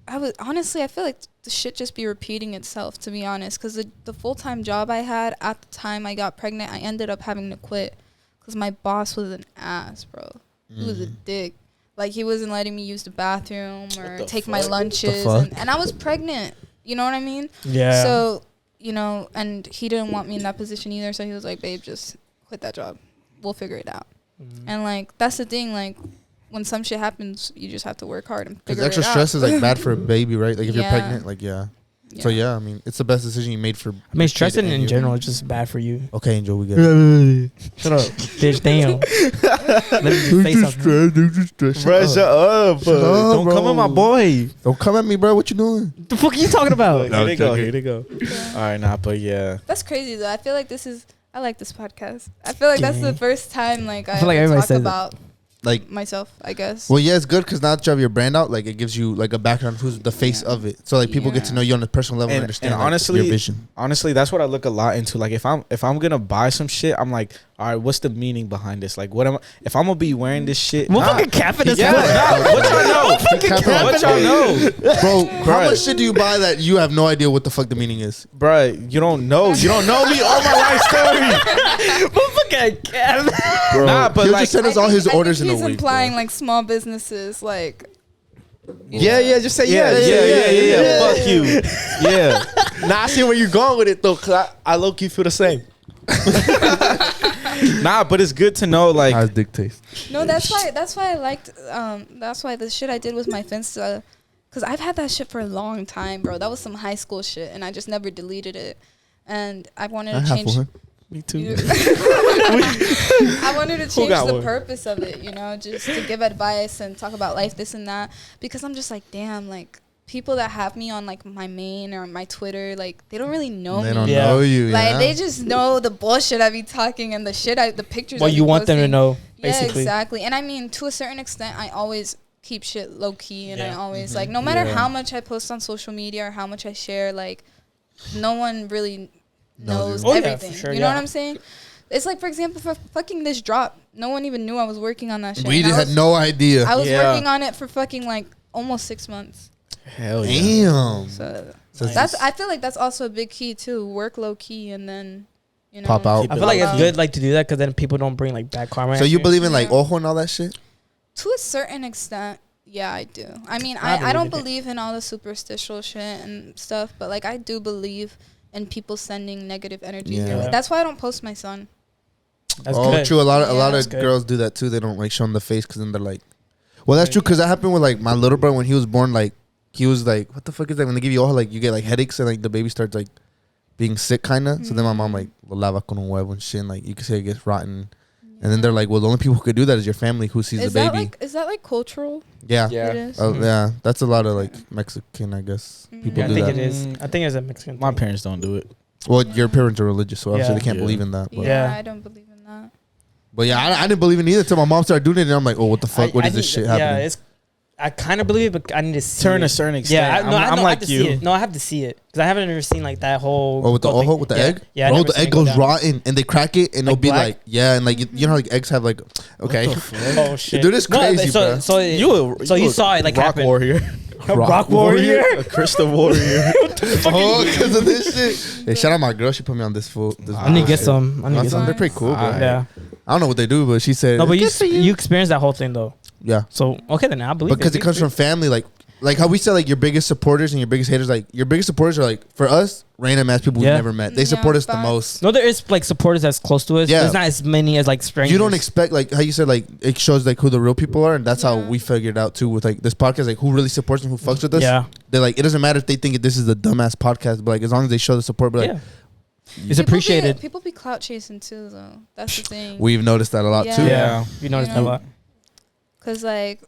I feel like the shit just be repeating itself, to be honest, because the full-time job I had at the time I got pregnant, I ended up having to quit because my boss was an ass, bro. He was a dick. Like, he wasn't letting me use the bathroom or the take my fuck? lunches, fuck? and I was pregnant, you know what I mean? Yeah. So, and he didn't want me in that position either, so he was like, babe, just quit that job, we'll figure it out. And like, that's the thing, like, when some shit happens, you just have to work hard and Because figure it extra out. stress is like bad for a baby, right? Like if you're Yeah. pregnant, like yeah. So yeah, I mean, it's the best decision you made for. I mean, stressing and in you. general is just bad for you. Okay, Angel, we get it. Shut up, bitch. Damn. Let me just say something. Bro, shut up. Shut up, Don't come bro. at my boy. Don't come at me, bro. What you doing? The fuck are you talking about? Here they go. joking. Here they go. All right, nah, but yeah. That's crazy though. I feel like I like this podcast. I feel like that's the first time like I feel like ever everybody talk says it. about Like, myself, I guess. well, yeah, it's good because now that you have your brand out, like it gives you like a background of who's the face of it. So like people get to know you on a personal level and And- understand and like, honestly, your vision. Honestly, that's what I look a lot into. Like if I'm gonna buy some shit, I'm like, all right, what's the meaning behind this? Like, what am I? If I'm gonna be wearing this shit, What nah. fucking capping is Yeah, that? nah, what y'all know? What y'all know, Bro, how much shit do you buy that you have no idea what the fuck the meaning is? Bruh, you don't know. You don't know me all my life story. What fucking cap? Bro, Nah, but he'll like- just send us all his orders in a he's week. implying bro. like small businesses, like. Yeah, just say Yeah. Fuck you. Yeah. Nah, I see where you're going with it though, cause I low key feel the same. Nah, but it's good to know. Like, How's dick taste? No, that's why I liked. That's why the shit I did with my Finsta, cause I've had that shit for a long time, bro. That was some high school shit, and I just never deleted it. and I wanted I to have change. one. Me too. I wanted to change got the one? purpose of it, just to give advice and talk about life, this and that, because I'm just like, damn, like people that have me on like my main or my Twitter, like they don't really know They me. don't Yeah. know you. Like yeah. they just know the bullshit I be talking and the pictures. Well, I be you want them to posting. know, Yeah, basically. exactly. And I mean, to a certain extent, I always keep shit low key, and I Yeah. always like, no matter Yeah. how much I post on social media or how much I share, like no one really knows you. Oh, yeah, for everything. sure, You know yeah. what I'm saying? It's like, for example, for fucking this drop, no one even knew I was working on that shit. We And just I had was, no idea. I was Yeah. working on it for fucking like almost 6 months. Hell yeah. Damn. So So that's, I feel like that's also a big key too. Work low key and then, Pop out. I feel like it's Pop good out. like to do that because then people don't bring like bad karma. So at you believe in like Yeah. ojo and all that shit? To a certain extent, yeah, I do. I mean, I I don't believe believe in all the superstitious shit and stuff, but like I do believe in people sending negative energy. Yeah. Your way. That's why I don't post my son. That's Oh, good. true. A lot Yeah. of That's good. girls do that too. They don't like show them the face because then they're like, well, that's true because that happened with like my little brother when he was born. Like he was like, what the fuck is that? When they give you ojo, like you get like headaches and like the baby starts like being sick kind of. So then my mom like lo lava con un huevo and shit. And, like you can say it gets rotten. And then they're like, well, the only people who could do that is your family who sees Is the that baby. is that like cultural? Yeah. It is. Yeah. That's a lot of like Mexican, I guess. Mhm. People Yeah, I do think that. it is. I think it's a Mexican. My thing. parents don't do it. Well, your parents are religious, so obviously Yeah. they can't Yeah. believe in that. But Yeah, Yeah. I don't believe in that. But yeah, I didn't believe in it either until my mom started doing it, and I'm like, oh, what the fuck? What is this shit happening? Yeah, I kind of believe it, but I need to see Turn it. a certain extent. Yeah, I'm I like have to you. see it. No, I have to see it because I haven't ever seen like that whole. Oh, with the whole thing. ojo, with the Yeah. egg? Yeah, I Bro, never the seen egg it go goes down. rotten, and they crack it, and Like it'll be black? like, yeah, and like, you know how like eggs have like, okay. Oh shit, Dude, it's crazy, so, bro. So you saw it like rock happen. warrior, Rock warrior. a crystal warrior. Oh, because of this shit. Hey, shout out my girl. She put me on this fool. This I need to get bullshit. some. I need to get Awesome. some. They're pretty cool, bro. Alright. Yeah. I don't know what they do, but she said, No, but "Good for you experienced that whole thing though. Yeah. So okay, then I believe Because it comes from family, like how we said, like your biggest supporters and your biggest haters. Like your biggest supporters are like for us, random ass people we've Yeah. never met. They Yeah, support us the facts. most. No, there is like supporters that's close to us. Yeah. There's not as many as like strangers. You don't expect like how you said like it shows like who the real people are, and that's how Yeah. we figured out too with like this podcast, like who really supports and who fucks with us. Yeah. They're like, it doesn't matter if they think this is a dumbass podcast, but like as long as they show the support, but like Yeah. It's appreciated. People be clout chasing too, though. That's the thing. we've noticed that a lot too. Yeah. You noticed You that a know? lot. Cause like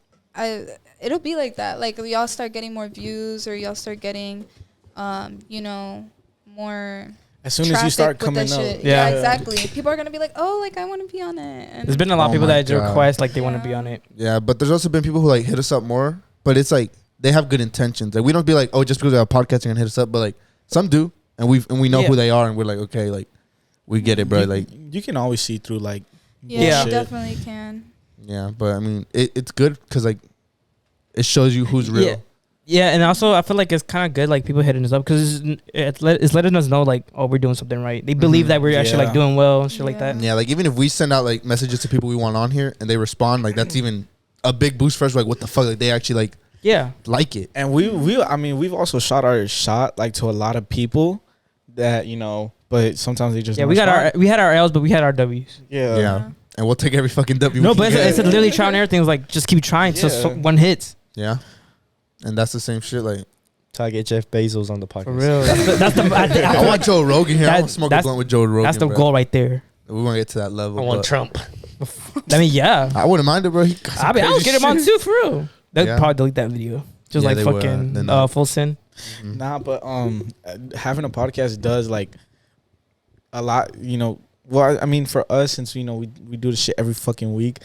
it'll be like that. Like y'all start getting more views, or y'all start getting, more. As soon as you traffic start with that coming up, shit. Yeah. Yeah, exactly. People are gonna be like, oh, like I want to be on it. And There's been a lot of Oh people my that God. request like they want to Yeah. be on it. Yeah, but there's also been people who like hit us up more, but it's like they have good intentions. Like we don't be like, oh, just because we have a podcast, they're gonna hit us up, but like some do, and we know Yeah. who they are, and we're like, okay, like we get it, bro. Like you can always see through like yeah, Yeah. you definitely can. yeah, but I mean, it's good because like it shows you who's real. Yeah. Yeah, and also I feel like it's kind of good like people hitting us up because it's letting us know like, oh, we're doing something right. They believe Mhm. that we're actually like Yeah. doing well and shit like that. Yeah, like even if we send out like messages to people we want on here and they respond, like that's even a big boost for us. Like what the fuck, like they actually Yeah. like it. And we've also shot our shot like to a lot of people that but sometimes they just Yeah, don't we respond. had our L's, but we had our W's. yeah. Yeah. And we'll take every fucking W. No, we but can it's get. literally trying everything. It's like just keep trying till Yeah. one hits. Yeah, and that's the same shit. Like Till I get Jeff Bezos on the podcast. For real. That's the I think- I I feel want like Joe Rogan here. I that- want to smoke a that's- blunt with Joe Rogan. that's the bro. goal right there. We want to get to that level. I want but Trump. I mean, yeah. I wouldn't mind it, bro. He got some I mean, I'll crazy get him on shit. too for real. They'll Yeah. probably delete that video. Just Yeah, like they will. fucking Then not. full sin. Mhm. Nah, but having a podcast does like a lot, well, I mean for us, since we do this shit every fucking week,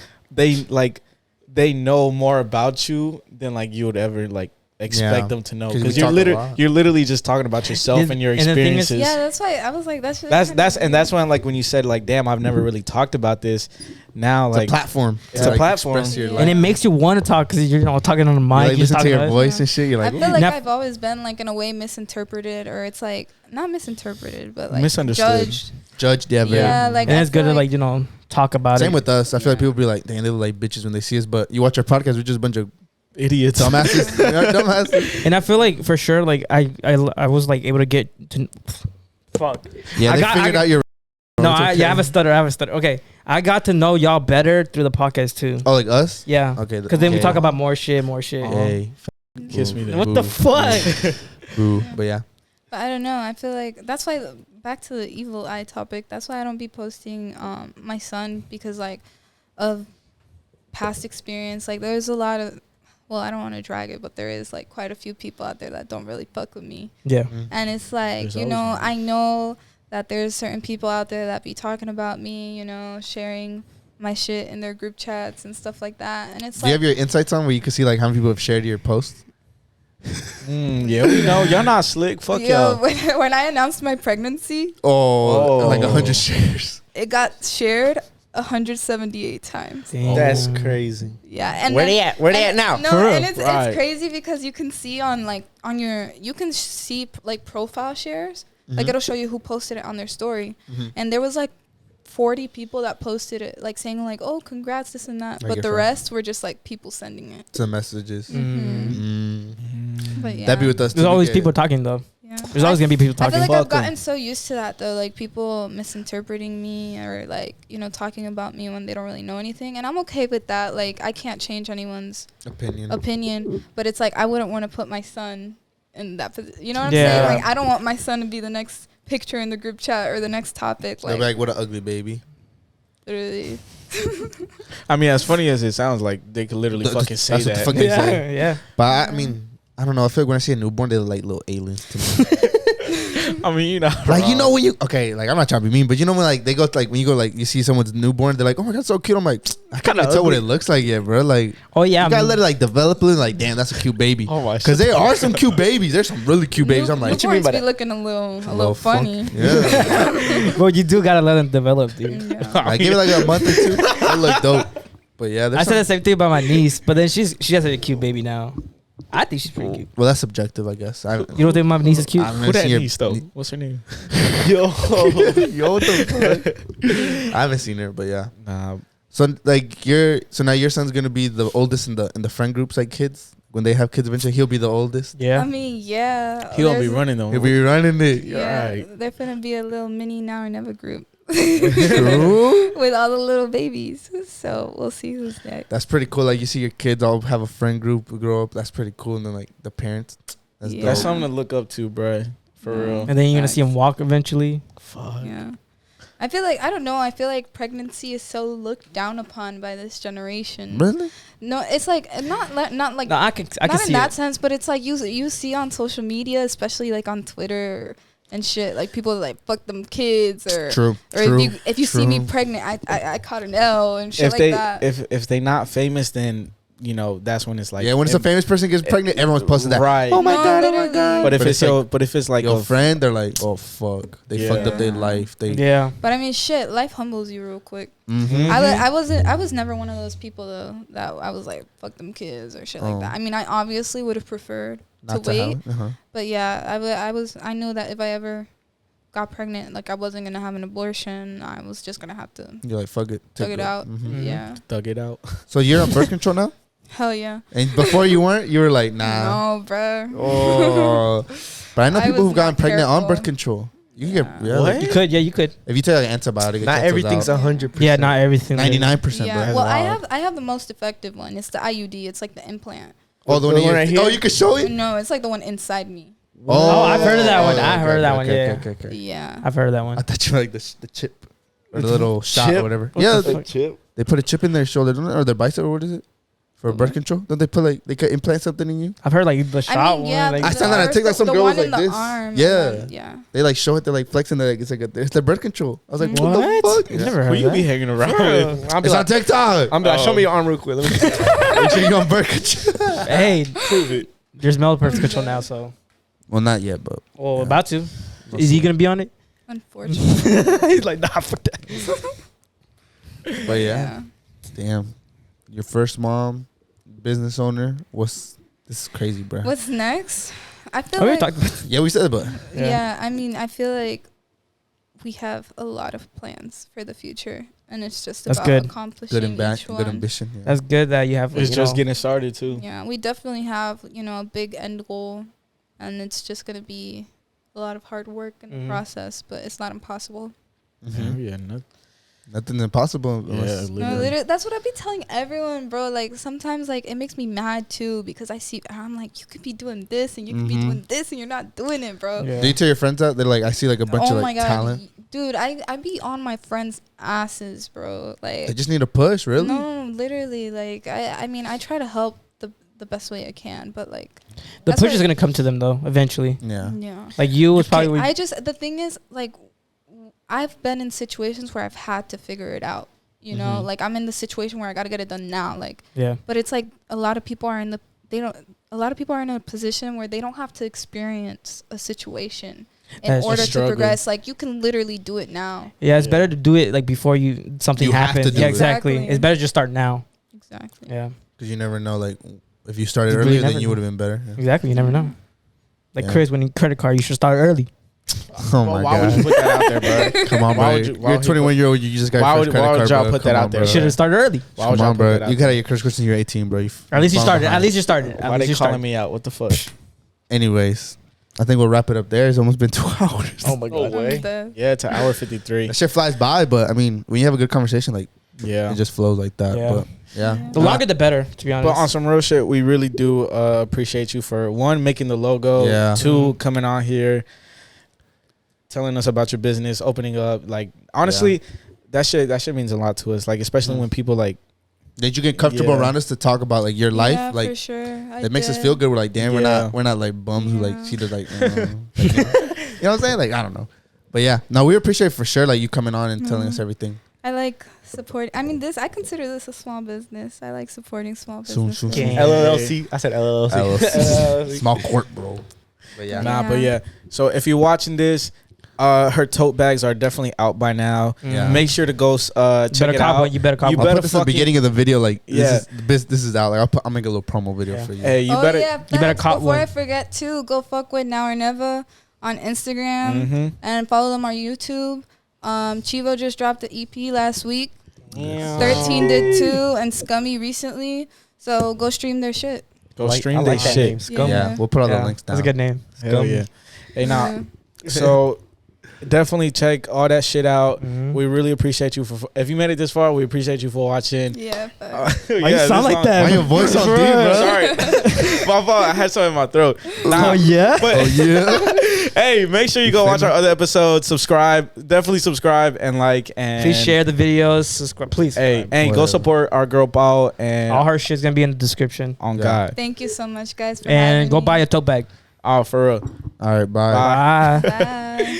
they know more about you than like you would ever like expect Yeah. them to know, 'Cause we because talk a lot. you're literally just talking about yourself and your And the thing is- experiences. Yeah, that's why I was like, that's That's when like when you said like, damn, I've never really talked about this. Now It's like a platform. It's to, a platform. express your Yeah. life. And it makes you want to talk because you're talking on the You, mic. like, you're listen to talking your about- voice and shit. You're like, I feel like Now- I've always been like in a way misinterpreted, or it's like not misinterpreted, but like Misunderstood. judged. judged. Yeah, very. Yeah, like and I it's good feel to like talk about Same it. with us. I feel like Yeah. people be like, dang, they look like bitches when they see us. But you watch our podcast, we're just a bunch of idiots. dumbasses. We are dumbasses. And I feel like for sure, like I was like able to get to. Fuck. Yeah, I they got- figured I- out your. No, It's I okay. have a stutter. Okay, I got to know y'all better through the podcast too. Oh, like us? Yeah, Okay. because then we okay. talk about more shit. Hey, Kiss me then. What the fuck? Boo. But yeah. But I don't know. I feel like that's why back to the evil eye topic. That's why I don't be posting my son, because like of past experience. Like there's a lot of, well, I don't want to drag it, but there is like quite a few people out there that don't really fuck with me. Yeah. And it's like, There's you always know, one. I know that there's certain people out there that be talking about me, you know, sharing my shit in their group chats and stuff like that. And it's Do you like, have your insights on where you can see like how many people have shared your post? Yeah, we know y'all not slick. Fuck yo, y'all. when I announced my pregnancy, Oh, like Oh. 100 shares. it got shared 178 times. Damn. That's crazy. Yeah, and Where then- they at? Where they and- at now? No, For real. and it's Right. crazy because you can see on like on your, you can see like profile shares. Like Mhm. it'll show you who posted it on their story, Mhm. and there was like 40 people that posted it, like saying like, "Oh, congrats, this and that," Like but your the friend. rest were just like people sending it. Some messages. Mm-hmm. But yeah, That'd be with us. There's too. always Yeah. people talking though. yeah. There's always gonna be people I talking. feel like Fuck I've gotten 'em. so used to that though, like people misinterpreting me or like, you know, talking about me when they don't really know anything, and I'm okay with that. Like I can't change anyone's opinion, but it's like I wouldn't want to put my son in that position. You know what I'm Yeah. saying? Like I don't want my son to be the next picture in the group chat or the next topic. They'll be Like like, what an ugly baby. literally. I mean, as funny as it sounds, like they could literally Th- fucking say that's what the that. fuck they Yeah, say. yeah. But I mean, I don't know. I feel like when I see a newborn, they look like little aliens to me. I mean, you know, Like, you know when you, okay, like I'm not trying to be mean, but you know when like they go, like when you go, like you see someone's newborn, they're like, oh my God, so cute. I'm like, I can't even tell what it looks like yet, bro. Like, Oh yeah. you gotta let it like develop a little, like, damn, that's a cute baby. Oh my Because there are some cute babies. There's some really cute babies. I'm like, What you mean by Newborns be that? looking a little funny. Yeah. Well, you do gotta let them develop, dude. Yeah. Like, give it like a month or two. That look dope. But yeah, I there's said the some, same thing about my niece, but then she has a cute baby now. I think she's pretty cute. well, that's subjective, I guess. I You don't think my niece is cute? I've Who never that seen your niece though? What's her name? Yo. Yo, what the fuck? I haven't seen her, but yeah. Nah, So like so now your son's gonna be the oldest in the friend groups, like kids. When they have kids eventually, he'll be the oldest. Yeah. I mean, yeah. he gonna be there's- running though. He'll be running it. Yeah, right. they're gonna be a little mini Now or Never group True. with all the little babies. So we'll see who's next. That's pretty cool. Like you see your kids all have a friend group grow up. That's pretty cool. And then like the parents. That's Yeah. That's dope. something to look up to, bruh. For Yeah. real. And then you're gonna see him walk eventually. Fuck. Yeah. I feel like, I don't know, I feel like pregnancy is so looked down upon by this generation. Really? No, it's like not like No, I can not in see that it. sense, but it's like you see on social media, especially like on Twitter and shit, like people are like fuck them kids or True. or True. if you see me True. pregnant, I caught an L and shit If like they that. if they not famous, then you know that's when it's like yeah, when it's a famous person gets pregnant, everyone's posting that. Right. Oh my No, God! Oh my literally. God! But if it's like, your but if it's like your a friend, they're like, oh fuck, they fucked up their Yeah. life. They. Yeah. But I mean, shit, life humbles you real quick. Mhm. I was never one of those people though that I was like fuck them kids or shit Oh. like that. I mean, I obviously would have preferred Not to to wait, have. Uh-huh. but yeah, I knew that if I ever got pregnant, like I wasn't gonna have an abortion. I was just gonna have to You're like, fuck it. tug take it out. Mhm. Yeah, thug it out. So you're on birth control now, hell yeah. and before you weren't. You were like, nah. No, bruh. Oh. But I know I people was who've gotten not pregnant on careful. birth control. You can get Yeah. like, You could. Yeah, you could. if you take like an antibiotic. it Not cancels everything's out. 100%. Yeah, not everything. 99%, Yeah. bro. Well, Wow. I have the most effective one. It's the IUD. It's like the implant. Oh, the one right you here? Oh, you can show it. No, it's like the one inside me. Oh, I've heard of that one. okay, I heard of that one, yeah. Okay. Yeah. I've heard of that one. I thought you were like the chip or the little shot or Chip? whatever. What Yeah, the they, fuck? Chip. they put a chip in their shoulder, don't they? Or their bicep, or what is it? For birth control? Don't they put like they could implant something in you? I've heard like the shot I mean, one. yeah. Like, I saw that on TikTok, some the girl one was in like the this. arm. Yeah. And then, yeah. They like show it, they're like flexing, they're like it's the birth control. I was like, what, what? the fuck? I've never heard Who of you that. be hanging around Bro, with? I'll be It's on like, TikTok. I'm be like, show me your arm real quick. Let me see. Make sure you on birth control. Hey, Prove it. there's male birth control now, so. Well, not yet, but Well, Yeah. about to. Is he gonna be on it? Unfortunately. He's like, nah, fuck that. but yeah. Damn. Your first mom, business owner. This is crazy, bro. What's next? I feel Oh, we like talked about. Yeah, we said it, but yeah. I mean, I feel like we have a lot of plans for the future, and it's just That's about good. accomplishing good and bad, each one. good ambition. Yeah. That's good that you have. It's you just know, getting started too. Yeah, we definitely have, you know, a big end goal, and it's just gonna be a lot of hard work in the Mhm. process, but it's not impossible. Mhm. Yeah, no. Nothing's impossible. Yeah, unless- No, literally, that's what I be telling everyone, bro. Like sometimes, like it makes me mad too because I'm like, you could be doing this and you could be doing this and you're not doing it, bro. Yeah. Do you tell your friends that? They're like, I see like a bunch of like talent. Dude, I be on my friends' asses, bro. Like They just need a push, really. no, literally. Like I mean, I try to help the best way I can, but like The that's push why- is gonna come to them though eventually. Yeah. Yeah. Like you was probably. I just the thing is like I've been in situations where I've had to figure it out. You know, like I'm in the situation where I got to get it done now. Like, yeah. but it's like a lot of people are in a position where they don't have to experience a situation in That's order to struggling. progress. Like you can literally do it now. Yeah, it's better to do it like before something You have to happens. do Yeah, it. exactly. Exactly. It's better to just start now. Exactly. Yeah, Because you never know, like, if you started You really earlier, never then you know. would have been better. Yeah. exactly. You never know. Like Yeah. Chris, when you credit card, you should start early. Oh Well, my why would god. you put that out there, bro? Come on, Why bro. would you- why You're would a you 21-year-old. You just got why your would- first credit why would card, y'all bro. put that Come out on, there? You bro. should have started early. Why would Come y'all on, put that bro. out You there? got your first question. You're 18, bro. Or at least you falling started. behind. At least you started. At Why least they you calling started. me out? What the fuck? Anyways, I think we'll wrap it up there. It's almost been 2 hours. Oh my god. Yeah, it's an hour 53. That shit flies by, but I mean, when you have a good conversation, like Yeah. it just flows like that. Yeah. But yeah, The longer, the better. To be honest. But on some real shit, we really do appreciate you for one, making the logo, Yeah. two, coming on here, telling us about your business, opening up. Like honestly, that shit means a lot to us. Like especially when people like did you get comfortable Yeah. around us to talk about like your life? Yeah, Like for sure. it makes us feel good. We're like, damn, Yeah. we're not like bums who like Yeah. see the like, you know what I'm saying? Like I don't know, but yeah, no, we appreciate for sure like you coming on and telling us everything. I like support. I mean, I consider this a small business. I like supporting small Soon, businesses. soon, soon. LLC. I said LLC. LLC. Small court, bro. But yeah, nah, but yeah. So if you're watching this, her tote bags are definitely out by now. Yeah. Make sure to go check better it cop out. one. You better cop You one. I'll better put this in the fucking- beginning of the video. Like Yeah. this is out. Like I'll make a little promo video Yeah. for you. Hey, you Oh better. yeah, you better facts. cop Before one. I forget too, go fuck with Now or Never on Instagram Mhm. and follow them on YouTube. Chivo just dropped the EP last week. Yeah. 13 did too, and Scummy recently. So go stream their shit. Go I stream like that that shit. name, Scum. Yeah, we'll put all the Yeah, links down. That's a good name. Hell yeah. Hey, now, Yeah. so definitely check all that shit out. Mhm. We really appreciate you for. If you made it this far, we appreciate you for watching. Yeah. facts. Why you sound like that? Why your voice on deep, bro? Sorry, my fault. I had something in my throat. Nah, Oh yeah. but Oh yeah. hey, make sure you go watch our other episodes. Subscribe, definitely subscribe and like and Please share the videos. Subscribe. Please. Hey, and go Whatever. support our girl Paul and All her shit's gonna be in the description. on Yeah. God. Thank you so much, guys, for And having go me. buy a tote bag. Oh, for real. All right, bye. Bye. Bye. Bye.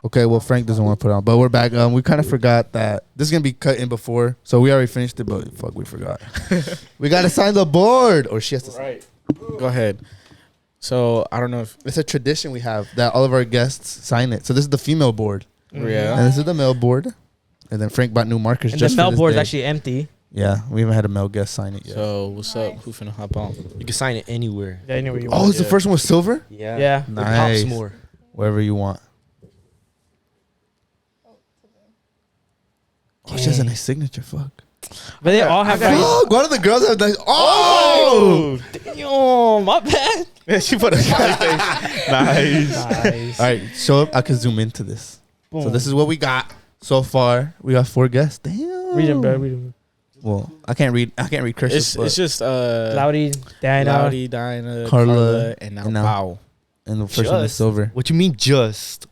Okay, well Frank doesn't want to put it on, but we're back. We kind of forgot that this is gonna be cut in before, so we already finished it, but fuck, we forgot. We gotta sign the board, or she has to. Sign. Right. Go ahead. So I don't know if It's a tradition we have that all of our guests sign it. So this is the female board, Yeah. and this is the male board, and then Frank bought new markers And the just for mail this board is day. actually empty. Yeah, we haven't had a male guest sign it yet. so. What's up? Who finna hop on? You can sign it anywhere. Yeah, anywhere you Oh, want. it's the Yeah. first one with silver. Yeah. Yeah. It Nice. pops more. Wherever you want. Oh, she has a nice signature. Fuck. But they all have. Fuck, one of the girls have nice. Oh. Oh, my bad. Yeah, she put a smiley face. Nice. Nice. All right, show up. I can zoom into this. So this is what we got so far. We got 4 guests. Damn. Read them, bro. Read them. Well, I can't read cursive. It's just Cloudy, Diana. Cloudy, Dinah, Carla, Carla, and now and now- Pao. and the first one is Just. silver. What you mean just?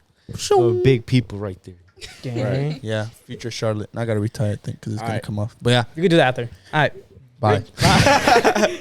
Big people right there. Gang. Yeah, future Charlotte. And I gotta retire, I think, because it's gonna Alright. come off. But yeah, You can do that after. All right. bye.